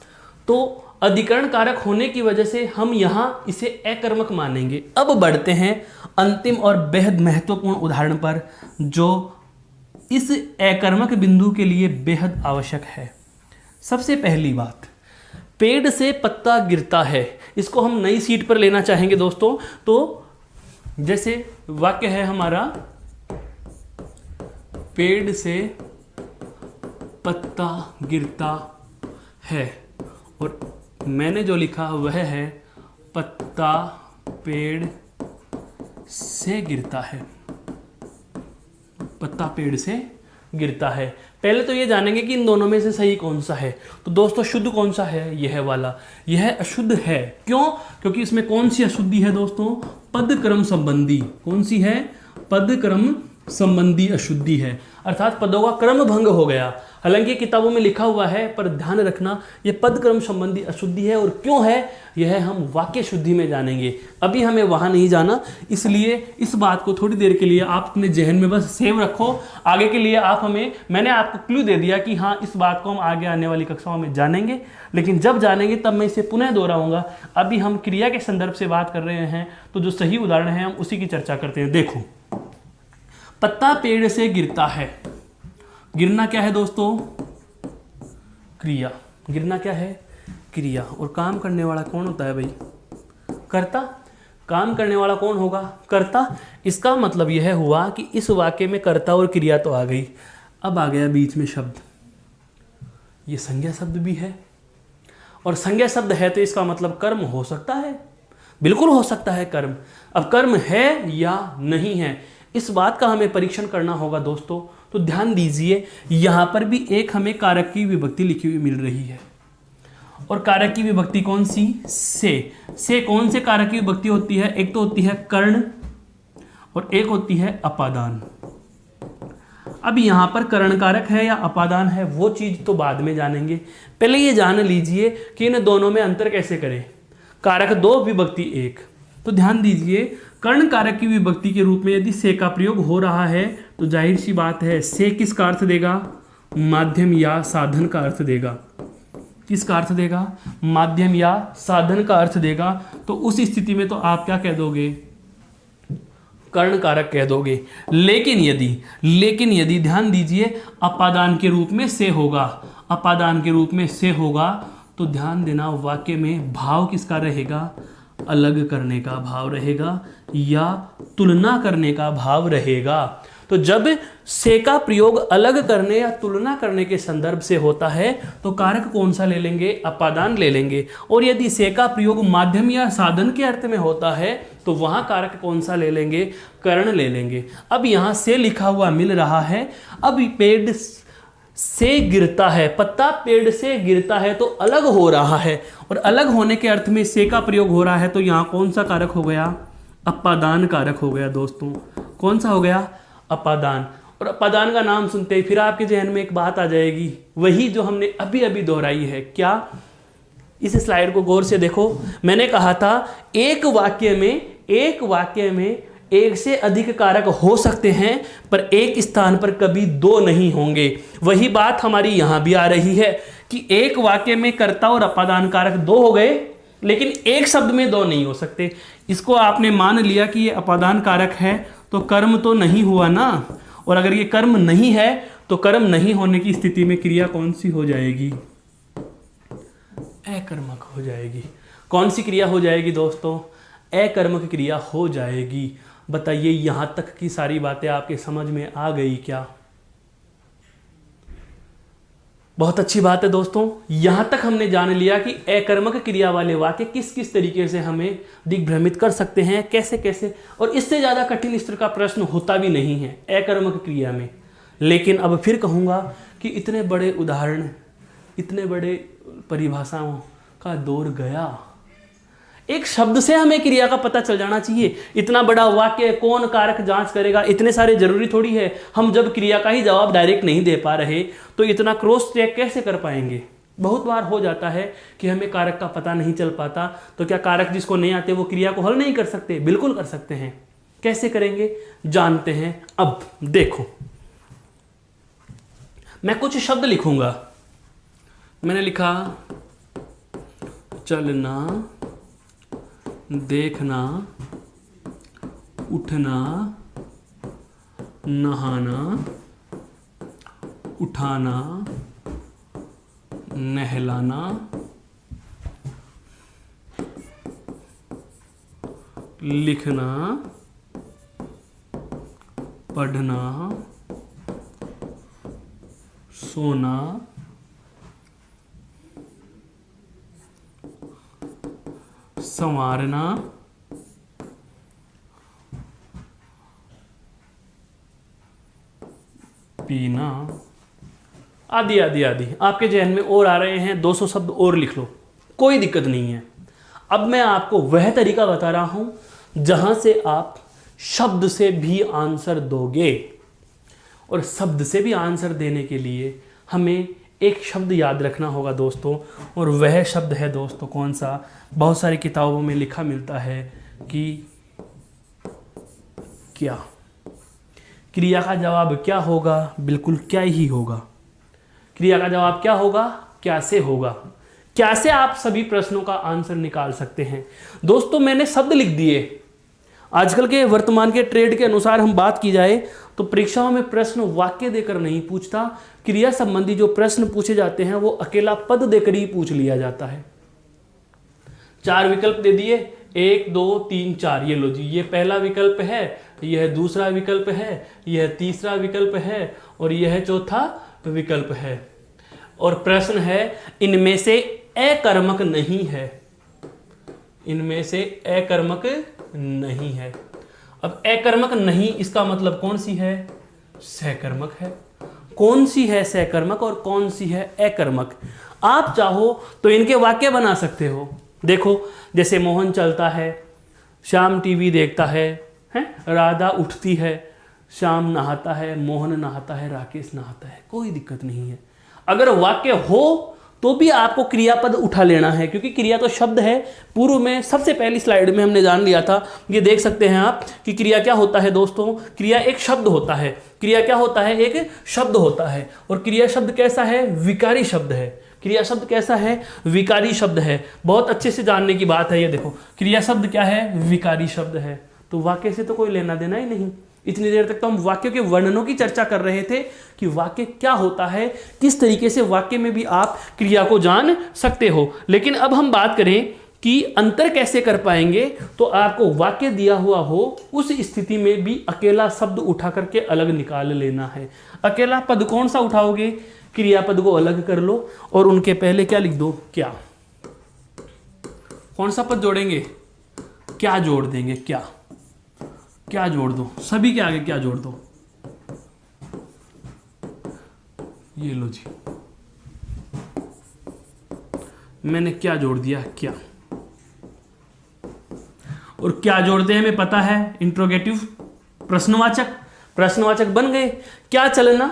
तो अधिकरण कारक होने की वजह से हम यहां इसे अकर्मक मानेंगे। अब बढ़ते हैं अंतिम और बेहद महत्वपूर्ण उदाहरण पर, जो इस अकर्मक बिंदु के लिए बेहद आवश्यक है। सबसे पहली बात, पेड़ से पत्ता गिरता है। इसको हम नई सीट पर लेना चाहेंगे दोस्तों। तो जैसे वाक्य है हमारा, पेड़ से पत्ता गिरता है, और मैंने जो लिखा वह है पत्ता पेड़ से गिरता है। पत्ता पेड़ से गिरता है। पहले तो ये जानेंगे कि इन दोनों में से सही कौन सा है। तो दोस्तों शुद्ध कौन सा है, यह वाला। यह अशुद्ध है। क्यों? क्योंकि इसमें कौन सी अशुद्धि है दोस्तों, पद क्रम संबंधी। कौन सी है, पद क्रम संबंधी अशुद्धि है, अर्थात पदों का क्रम भंग हो गया। हालांकि किताबों में लिखा हुआ है, पर ध्यान रखना यह पद क्रम संबंधी अशुद्धि है। और क्यों है यह हम वाक्य शुद्धि में जानेंगे। अभी हमें वहां नहीं जाना, इसलिए इस बात को थोड़ी देर के लिए आप अपने जहन में बस सेव रखो। आगे के लिए मैंने आपको क्लू दे दिया कि हाँ, इस बात को हम आगे आने वाली कक्षाओं में जानेंगे, लेकिन जब जानेंगे तब मैं इसे पुनः दोहराऊंगा। अभी हम क्रिया के संदर्भ से बात कर रहे हैं, तो जो सही उदाहरण है हम उसी की चर्चा करते हैं। देखो, पत्ता पेड़ से गिरता है। गिरना क्या है दोस्तों, क्रिया। गिरना क्या है, क्रिया। और काम करने वाला कौन होता है भाई, कर्ता। काम करने वाला कौन होगा, कर्ता। इसका मतलब यह हुआ कि इस वाक्य में कर्ता और क्रिया तो आ गई। अब आ गया बीच में शब्द, ये संज्ञा शब्द भी है। और संज्ञा शब्द है तो इसका मतलब कर्म हो सकता है, बिल्कुल हो सकता है कर्म। अब कर्म है या नहीं है, इस बात का हमें परीक्षण करना होगा दोस्तों। तो ध्यान दीजिए, यहां पर भी एक हमें कारक की विभक्ति लिखी हुई मिल रही है। और कारक की विभक्ति कौन सी, से कौन से कारक की विभक्ति होती है, एक तो होती है कर्ण और एक होती है अपादान। अब यहां पर कर्ण कारक है या अपादान है, वो चीज तो बाद में जानेंगे। पहले ये जान लीजिए कि इन दोनों में अंतर कैसे करें। कारक 2 विभक्ति 1। तो ध्यान दीजिए, कर्ण कारक की विभक्ति के रूप में यदि से का प्रयोग हो रहा है, तो जाहिर सी बात है से किसका अर्थ देगा, माध्यम या साधन का अर्थ देगा। किसका अर्थ देगा, माध्यम या साधन का अर्थ देगा। तो उस स्थिति में तो आप क्या कह दोगे, कर्ण कारक कह दोगे। लेकिन यदि ध्यान दीजिए अपादान के रूप में से होगा, अपादान के रूप में से होगा तो ध्यान देना वाक्य में भाव किसका रहेगा, अलग करने का भाव रहेगा या तुलना करने का भाव रहेगा। तो जब से का प्रयोग अलग करने या तुलना करने के संदर्भ से होता है तो कारक कौन सा ले लेंगे, अपादान ले लेंगे। और यदि से का प्रयोग माध्यम या साधन के अर्थ में होता है तो वहां कारक कौन सा ले लेंगे, कर्ण ले लेंगे। अब यहां से लिखा हुआ मिल रहा है, अब पेड़ से गिरता है, पत्ता पेड़ से गिरता है तो अलग हो रहा है, और अलग होने के अर्थ में से का प्रयोग हो रहा है तो यहाँ कौन सा कारक हो गया, अपादान कारक हो गया दोस्तों। कौन सा हो गया, अपादान। और अपादान का नाम सुनते ही फिर आपके जहन में एक बात आ जाएगी, वही जो हमने अभी अभी दोहराई है। क्या, इस स्लाइड को गौर से देखो। मैंने कहा था एक वाक्य में एक से अधिक कारक हो सकते हैं पर एक स्थान पर कभी दो नहीं होंगे। वही बात हमारी यहां भी आ रही है कि एक वाक्य में कर्ता और अपादान कारक दो हो गए लेकिन एक शब्द में दो नहीं हो सकते। इसको आपने मान लिया कि ये अपादान कारक है तो कर्म तो नहीं हुआ ना, और अगर ये कर्म नहीं है तो कर्म नहीं होने की स्थिति में क्रिया कौन सी हो जाएगी, अकर्मक हो जाएगी। कौन सी क्रिया हो जाएगी दोस्तों, अकर्मक क्रिया हो जाएगी। बताइए यहां तक की सारी बातें आपके समझ में आ गई क्या? बहुत अच्छी बात है दोस्तों, यहां तक हमने जान लिया कि अकर्मक क्रिया वाले वाक्य किस किस तरीके से हमें दिग्भ्रमित कर सकते हैं, कैसे कैसे, और इससे ज्यादा कठिन स्तर का प्रश्न होता भी नहीं है अकर्मक क्रिया में। लेकिन अब फिर कहूंगा कि इतने बड़े उदाहरण, इतने बड़े परिभाषाओं का दौर गया। एक शब्द से हमें क्रिया का पता चल जाना चाहिए। इतना बड़ा वाक्य कौन कारक जांच करेगा, इतने सारे जरूरी थोड़ी है। हम जब क्रिया का ही जवाब डायरेक्ट नहीं दे पा रहे तो इतना क्रॉस चेक कैसे कर पाएंगे। बहुत बार हो जाता है कि हमें कारक का पता नहीं चल पाता, तो क्या कारक जिसको नहीं आते वो क्रिया को हल नहीं कर सकते? बिल्कुल कर सकते हैं। कैसे करेंगे जानते हैं। अब देखो, मैं कुछ शब्द लिखूंगा। मैंने लिखा चलना, देखना, उठना, नहाना, उठाना, नहलाना, लिखना, पढ़ना, सोना, संवारना, पीना, आदि आदि आदि। आपके जहन में और आ रहे हैं, 200 शब्द और लिख लो, कोई दिक्कत नहीं है। अब मैं आपको वह तरीका बता रहा हूं जहां से आप शब्द से भी आंसर दोगे, और शब्द से भी आंसर देने के लिए हमें एक शब्द याद रखना होगा दोस्तों, और वह शब्द है दोस्तों कौन सा, बहुत सारी किताबों में लिखा मिलता है कि क्या। क्रिया का जवाब क्या होगा, बिल्कुल क्या ही होगा। क्रिया का जवाब क्या होगा, क्या से होगा। क्या से आप सभी प्रश्नों का आंसर निकाल सकते हैं। दोस्तों मैंने शब्द लिख दिए। आजकल के वर्तमान के ट्रेड के अनुसार हम बात की जाए तो परीक्षाओं में प्रश्न वाक्य देकर नहीं पूछता, क्रिया संबंधी जो प्रश्न पूछे जाते हैं वो अकेला पद देकर ही पूछ लिया जाता है। 4 विकल्प दे दिए, 1 2 3 4, ये लो जी, ये पहला विकल्प है, यह दूसरा विकल्प है, यह तीसरा विकल्प है और यह चौथा विकल्प है। और प्रश्न है इनमें से अकर्मक नहीं है, इनमें से अकर्मक नहीं है। अब अकर्मक नहीं, इसका मतलब कौन सी है, सहकर्मक है। कौन सी है सहकर्मक और कौन सी है अकर्मक। आप चाहो तो इनके वाक्य बना सकते हो। देखो जैसे मोहन चलता है, श्याम टीवी देखता है, राधा उठती है, श्याम नहाता है, मोहन नहाता है, राकेश नहाता है, कोई दिक्कत नहीं है। अगर वाक्य हो तो भी आपको क्रियापद उठा लेना है, क्योंकि क्रिया तो शब्द है। पूर्व में सबसे पहली स्लाइड में हमने जान लिया था, ये देख सकते हैं आप कि क्रिया क्या होता है दोस्तों। क्रिया एक शब्द होता है, क्रिया क्या होता है, एक शब्द होता है। और क्रिया शब्द कैसा है, विकारी शब्द है। क्रिया शब्द कैसा है, विकारी शब्द है। बहुत अच्छे से जानने की बात है ये। देखो क्रिया शब्द क्या है, विकारी शब्द है। तो वाक्य से तो कोई लेना देना ही नहीं। इतनी देर तक तो हम वाक्य के वर्णनों की चर्चा कर रहे थे कि वाक्य क्या होता है, किस तरीके से वाक्य में भी आप क्रिया को जान सकते हो। लेकिन अब हम बात करें कि अंतर कैसे कर पाएंगे, तो आपको वाक्य दिया हुआ हो उस स्थिति में भी अकेला शब्द उठा करके अलग निकाल लेना है। अकेला पद कौन सा उठाओगे, क्रियापद को अलग कर लो और उनके पहले क्या लिख दो, क्या। कौन सा पद जोड़ेंगे, क्या जोड़ देंगे, क्या क्या जोड़ दो, सभी के आगे क्या जोड़ दो, ये लो जी, मैंने क्या जोड़ दिया, क्या। और क्या जोड़ते हैं हमें पता है, इंट्रोगेटिव प्रश्नवाचक, प्रश्नवाचक बन गए। क्या चलना,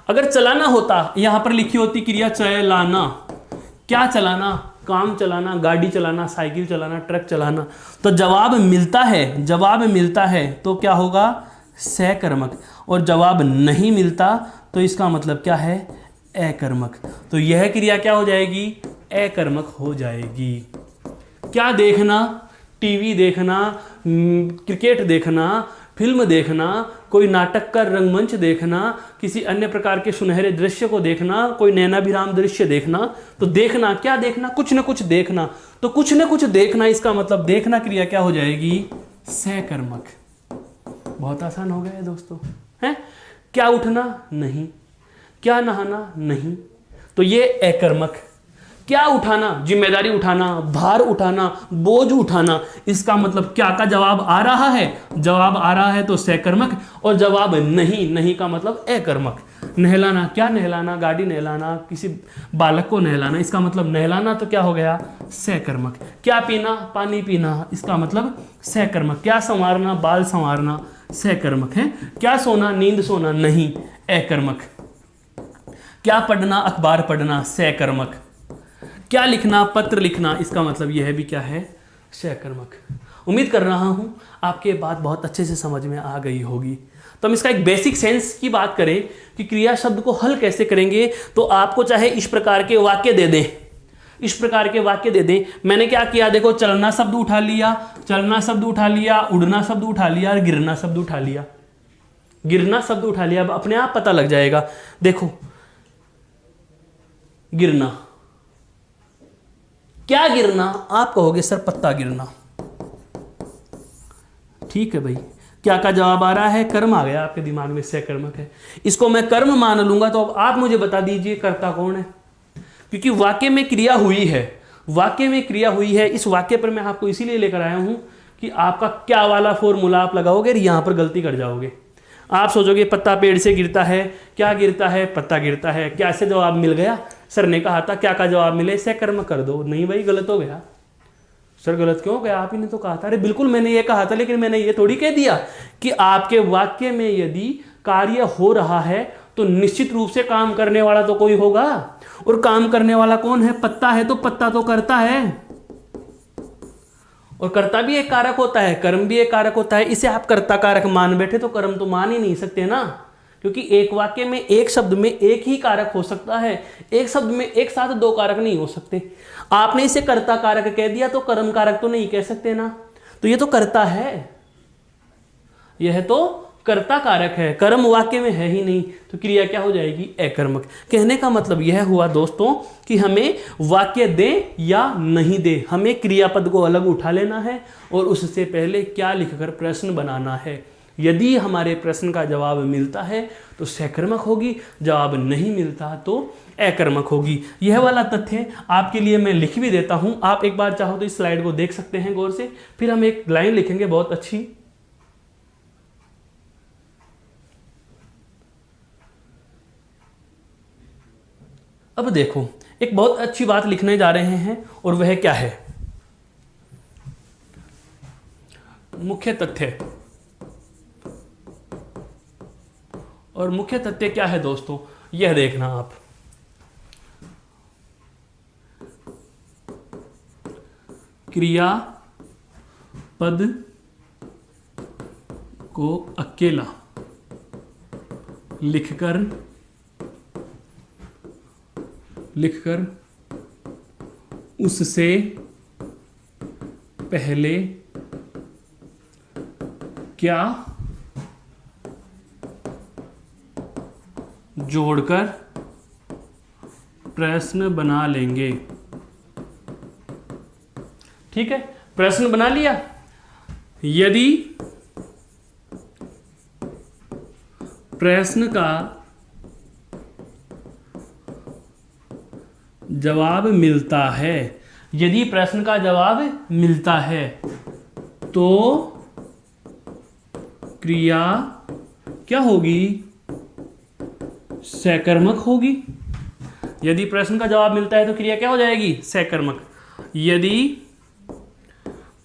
अगर चलाना होता यहां पर लिखी होती क्रिया चलाना, क्या चलाना, काम चलाना, गाड़ी चलाना, साइकिल चलाना, ट्रक चलाना, तो जवाब मिलता है, जवाब मिलता है तो क्या होगा, सकर्मक। और जवाब नहीं मिलता तो इसका मतलब क्या है, अकर्मक। तो यह क्रिया क्या हो जाएगी, अकर्मक हो जाएगी। क्या देखना, टीवी देखना, क्रिकेट देखना, फिल्म देखना, कोई नाटक का रंगमंच देखना, किसी अन्य प्रकार के सुनहरे दृश्य को देखना, कोई नैनाभिराम दृश्य देखना, तो देखना, क्या देखना, कुछ न कुछ देखना, तो कुछ न कुछ देखना, इसका मतलब देखना क्रिया क्या हो जाएगी, सकर्मक। बहुत आसान हो गया है दोस्तों, है। क्या उठना, नहीं। क्या नहाना, नहीं, तो ये अकर्मक। क्या उठाना, जिम्मेदारी उठाना, भार उठाना, बोझ उठाना, इसका मतलब क्या का जवाब आ रहा है, जवाब आ रहा है तो सकर्मक, और जवाब नहीं, नहीं का मतलब अकर्मक। नहलाना, क्या नहलाना, गाड़ी नहलाना, किसी बालक को नहलाना, इसका मतलब नहलाना तो क्या हो गया, सकर्मक। क्या पीना, पानी पीना, इसका मतलब सकर्मक। क्या संवारना, बाल संवारना, सकर्मक है। क्या सोना, नींद सोना, नहीं, अकर्मक। क्या पढ़ना, अखबार पढ़ना, सकर्मक। क्या लिखना, पत्र लिखना, इसका मतलब यह भी क्या है, सकर्मक। उम्मीद कर रहा हूं आपके बात बहुत अच्छे से समझ में आ गई होगी। तो हम इसका एक बेसिक सेंस की बात करें कि क्रिया शब्द को हल कैसे करेंगे, तो आपको चाहे इस प्रकार के वाक्य दे दें, इस प्रकार के वाक्य दे दें। मैंने क्या किया, देखो, चलना शब्द उठा लिया, चलना शब्द उठा लिया, उड़ना शब्द उठा लिया और गिरना शब्द उठा लिया, गिरना शब्द उठा लिया। अब अपने आप पता लग जाएगा। देखो, गिरना, क्या गिरना, आप कहोगे सर पत्ता गिरना, ठीक है भाई। क्या का जवाब आ रहा है, कर्म आ गया आपके दिमाग में, सकर्मक है। इसको मैं कर्म मान लूंगा, तो अब आप मुझे बता दीजिए कर्ता कौन है, क्योंकि वाक्य में क्रिया हुई है, वाक्य में क्रिया हुई है। इस वाक्य पर मैं आपको इसीलिए लेकर आया हूं कि आपका क्या वाला फॉर्मूला आप लगाओगे, यहां पर गलती कर जाओगे। आप सोचोगे पत्ता पेड़ से गिरता है, क्या गिरता है, पत्ता गिरता है, क्या से जवाब मिल गया, सर ने कहा था क्या का जवाब मिले, सकर्म कर दो। नहीं भाई, गलत हो गया। सर गलत क्यों हो गया, आप ही ने तो कहा था। अरे बिल्कुल मैंने ये कहा था, लेकिन मैंने ये थोड़ी कह दिया कि आपके वाक्य में यदि कार्य हो रहा है तो निश्चित रूप से काम करने वाला तो कोई होगा, और काम करने वाला कौन है, पत्ता है, तो पत्ता तो करता है, और कर्ता भी एक कारक होता है, कर्म भी एक कारक होता है। इसे आप कर्ता कारक मान बैठे तो कर्म तो मान ही नहीं सकते ना, क्योंकि एक वाक्य में, एक शब्द में एक ही कारक हो सकता है, एक शब्द में एक साथ दो कारक नहीं हो सकते। आपने इसे कर्ता कारक कह दिया तो कर्म कारक तो नहीं कह सकते ना, तो ये तो कर्ता है, यह तो कर्ता कारक है, कर्म वाक्य में है ही नहीं, तो क्रिया क्या हो जाएगी, अकर्मक। कहने का मतलब यह हुआ दोस्तों कि हमें वाक्य दे या नहीं दे, हमें क्रियापद को अलग उठा लेना है और उससे पहले क्या लिखकर प्रश्न बनाना है। यदि हमारे प्रश्न का जवाब मिलता है तो सकर्मक होगी, जवाब नहीं मिलता तो अकर्मक होगी। यह वाला तथ्य आपके लिए मैं लिख भी देता हूं, आप एक बार चाहो तो इस स्लाइड को देख सकते हैं गौर से। फिर हम एक लाइन लिखेंगे बहुत अच्छी, अब देखो एक बहुत अच्छी बात लिखने जा रहे हैं, और वह क्या है, मुख्य तथ्य। और मुख्य तथ्य क्या है दोस्तों, यह देखना आप, क्रिया पद को अकेला लिखकर उससे पहले क्या जोड़कर प्रश्न बना लेंगे। ठीक है, प्रश्न बना लिया। यदि प्रश्न का जवाब मिलता है, यदि प्रश्न का जवाब मिलता है तो क्रिया क्या होगी, सकर्मक होगी। यदि प्रश्न का जवाब मिलता है तो क्रिया क्या हो जाएगी, सकर्मक। यदि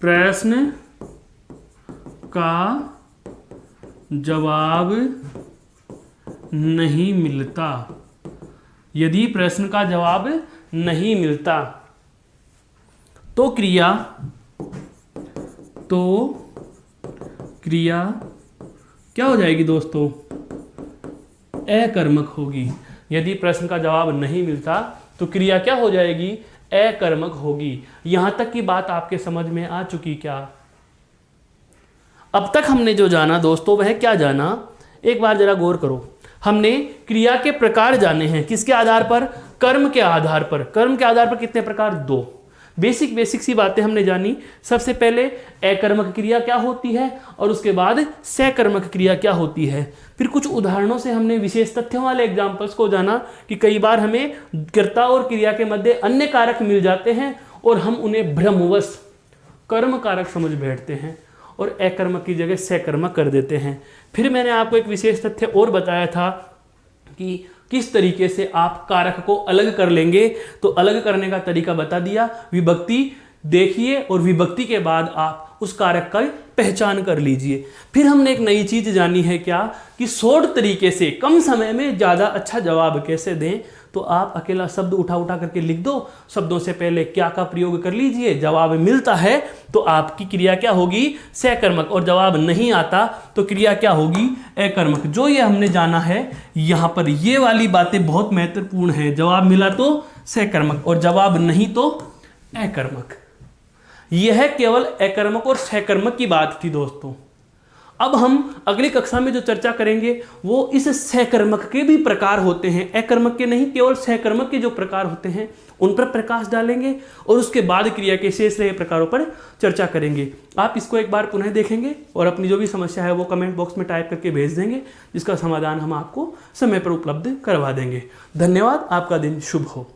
प्रश्न का जवाब नहीं मिलता, यदि प्रश्न का जवाब नहीं मिलता तो क्रिया क्या हो जाएगी दोस्तों, अकर्मक होगी। यदि प्रश्न का जवाब नहीं मिलता तो क्रिया क्या हो जाएगी, अकर्मक होगी। यहां तक की बात आपके समझ में आ चुकी क्या? अब तक हमने जो जाना दोस्तों वह क्या जाना, एक बार जरा गौर करो। हमने क्रिया के प्रकार जाने हैं, किसके आधार पर, कर्म के आधार पर। कर्म के आधार पर कितने प्रकार, 2। बेसिक सी बातें हमने जानी। सबसे पहले अकर्मक क्रिया क्या होती है और उसके बाद सकर्मक क्रिया क्या होती है। फिर कुछ उदाहरणों से हमने विशेष तथ्यों वाले एग्जाम्पल्स को जाना कि कई बार हमें कर्ता और क्रिया के मध्य अन्य कारक मिल जाते हैं और हम उन्हें भ्रमवश कर्म कारक समझ बैठते हैं और अकर्मक की जगह सकर्मक कर देते हैं। फिर मैंने आपको एक विशेष तथ्य और बताया था कि किस तरीके से आप कारक को अलग कर लेंगे, तो अलग करने का तरीका बता दिया। विभक्ति देखिए और विभक्ति के बाद आप उस कारक का पहचान कर लीजिए। फिर हमने एक नई चीज जानी है क्या, कि शॉर्ट तरीके से कम समय में ज्यादा अच्छा जवाब कैसे दें। तो आप अकेला शब्द उठा करके लिख दो, शब्दों से पहले क्या का प्रयोग कर लीजिए। जवाब मिलता है तो आपकी क्रिया क्या होगी, सकर्मक, और जवाब नहीं आता तो क्रिया क्या होगी, अकर्मक। जो ये हमने जाना है यहां पर, ये वाली बातें बहुत महत्वपूर्ण है। जवाब मिला तो सकर्मक और जवाब नहीं तो अकर्मक। यह केवल अकर्मक और सकर्मक की बात थी दोस्तों। अब हम अगली कक्षा में जो चर्चा करेंगे वो इस सकर्मक के भी प्रकार होते हैं, अकर्मक के नहीं, केवल सकर्मक के जो प्रकार होते हैं उन पर प्रकाश डालेंगे और उसके बाद क्रिया के शेष रहे प्रकारों पर चर्चा करेंगे। आप इसको एक बार पुनः देखेंगे और अपनी जो भी समस्या है वो कमेंट बॉक्स में टाइप करके भेज देंगे, जिसका समाधान हम आपको समय पर उपलब्ध करवा देंगे। धन्यवाद, आपका दिन शुभ हो।